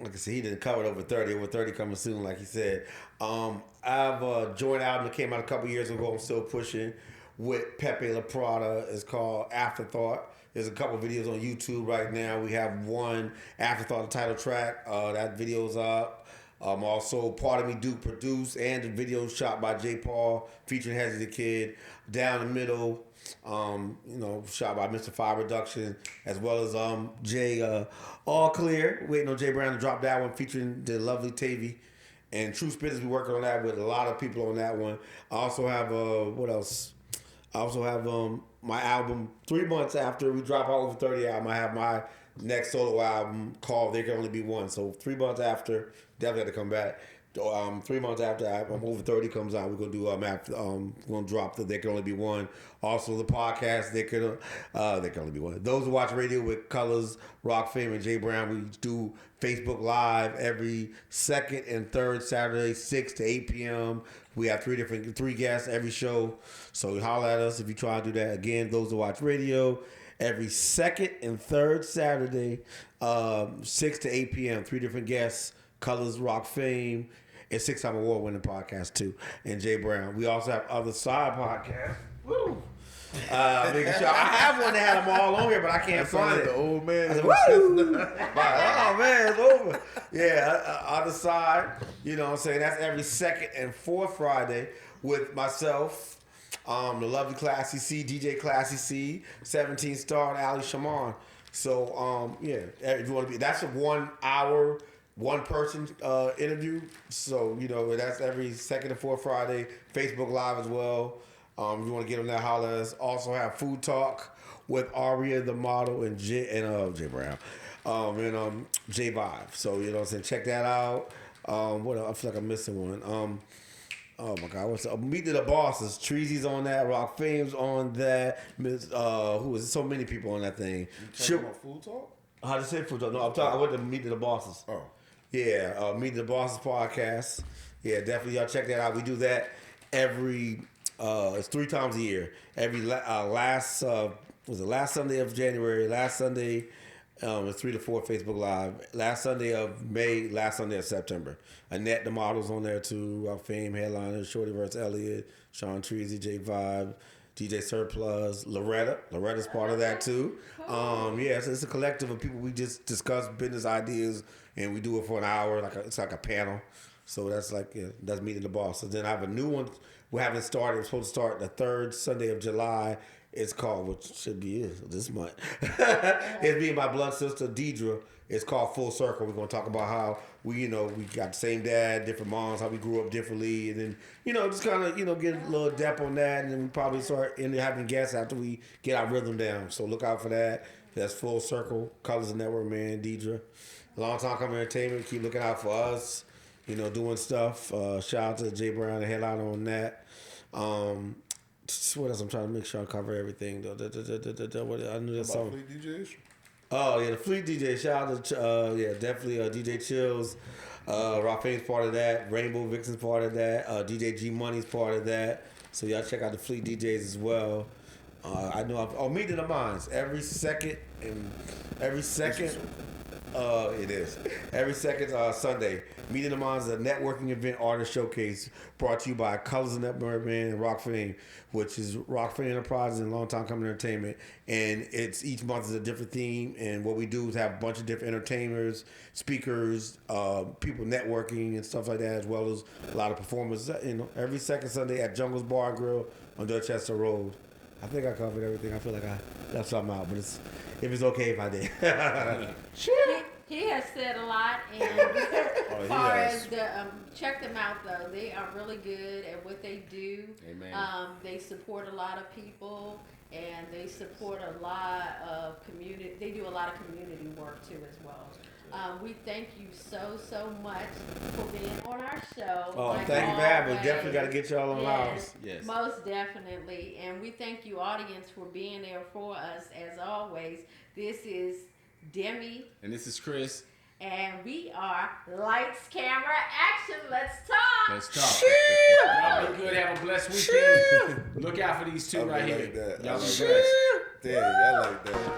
Like I said, he didn't cover it over 30. Over 30 coming soon, like he said. I've a joint album that came out a couple years ago. I'm still pushing with Pepe La Prada. It's called Afterthought. There's a couple videos on YouTube right now. We have one Afterthought, the title track. That video's up. Also, Part of Me Duke produced, and the video shot by J. Paul featuring Hezzy the Kid. Down the Middle, shot by Mr. Fire Production, as well as Jay All Clear. Waiting on Jay Brown to drop that one featuring the lovely Tavy. And True Spitters, we working on that with a lot of people on that one. I also have what else? I also have my album 3 months after we drop our Over 30 album. I have my next solo album called There Can Only Be One. So 3 months after, definitely had to come back. 3 months after I'm Over 30 comes out, we're gonna do we're gonna drop the There Can Only Be One. Also the podcast There Can Only Be One. Those who watch radio with Colors, Rock Fame, and Jay Brown, we do Facebook Live every second and third Saturday, 6 to 8 p.m. We have three guests every show. So holler at us if you try to do that. Again, those who watch radio, every second and third Saturday, 6 to 8 p.m. 3 different guests, Colors, Rock Fame, and 6-time award-winning podcast too, and Jay Brown. We also have other side podcasts. Woo! Making sure I have one that had them all on here, but I can't find it. The old man. I said, woo! Oh man, it's over. Yeah, other side. You know what I'm saying? That's every second and fourth Friday with myself, the lovely Classy C, DJ Classy C, 17 Star, and Ali Shaman. So if you want to be, that's a 1 hour, one person interview. So that's every second and fourth Friday. Facebook Live as well. If you want to get on that, holler at us. Also have Food Talk with Aria the model and Jay Brown, and J Vibe. So what I'm saying, check that out. What else? I feel like I'm missing one. Oh my God, what's up? Meet the Bosses. Treezy's on that. Rock Fame's on that. Who is it? So many people on that thing. You talking about Food Talk? How to say Food Talk? No, I'm talking. I went to Meet the Bosses. Oh. Yeah, Meet the Bosses podcast. Yeah, definitely y'all check that out. We do that every. It's 3 times a year. Every last Sunday of January, last Sunday, it's 3 to 4 Facebook Live. Last Sunday of May, last Sunday of September. Annette the model's on there too. Our Fame headliner, Shorty vs. Elliott, Shaun Treezy, J Vibe, DJ Surplus, Loretta's part of that too. So it's a collective of people. We just discuss business ideas and we do it for an hour. It's like a panel. So that's that's Meeting the Boss. So then I have a new one. We haven't started. We're supposed to start the 3rd Sunday of July. It's called, which should be this month. It's me and my blood sister, Deidre. It's called Full Circle. We're going to talk about how we got the same dad, different moms, how we grew up differently. And then, just kind of, get a little depth on that. And then we probably start having guests after we get our rhythm down. So look out for that. That's Full Circle, Colors and Network, man, Deidre. Long time coming entertainment. Keep looking out for us, doing stuff. Shout out to Jay Brown, the headliner on that. What else? I'm trying to make sure I cover everything though. I knew that song. Fleet DJs? Oh yeah, the Fleet DJ. Shout out to definitely DJ Chills. Rock Fame's part of that. Rainbow Vixen's part of that. DJ G Money's part of that. So y'all check out the Fleet DJs as well. I know. Meeting the Minds every second. It is every second Sunday. Meeting the Minds is a networking event artist showcase brought to you by Colors and Network and Rock Fame, which is Rock Fame Enterprises and Long Time Coming Entertainment. And it's each month is a different theme. And what we do is have a bunch of different entertainers, speakers, people networking and stuff like that, as well as a lot of performers. Every second Sunday at Jungle's Bar and Grill on Dorchester Road. I think I covered everything. I feel like I left something out, but if it's okay if I did. Sure. He has said a lot, and as far as check them out though, they are really good at what they do. Amen. They support a lot of people, and they support a lot of community. They do a lot of community work too as well. We thank you so much for being on our show. Oh, like thank you for having me. always. Definitely got to get y'all on ours. Yes. Most definitely. And we thank you, audience, for being there for us as always. This is Demi. And this is Chris. And we are Lights, Camera, Action. Let's talk. Let's talk. Y'all be good. Have a blessed weekend. Look out for these two right here. Like that. Y'all be like blessed. Dang, I like that.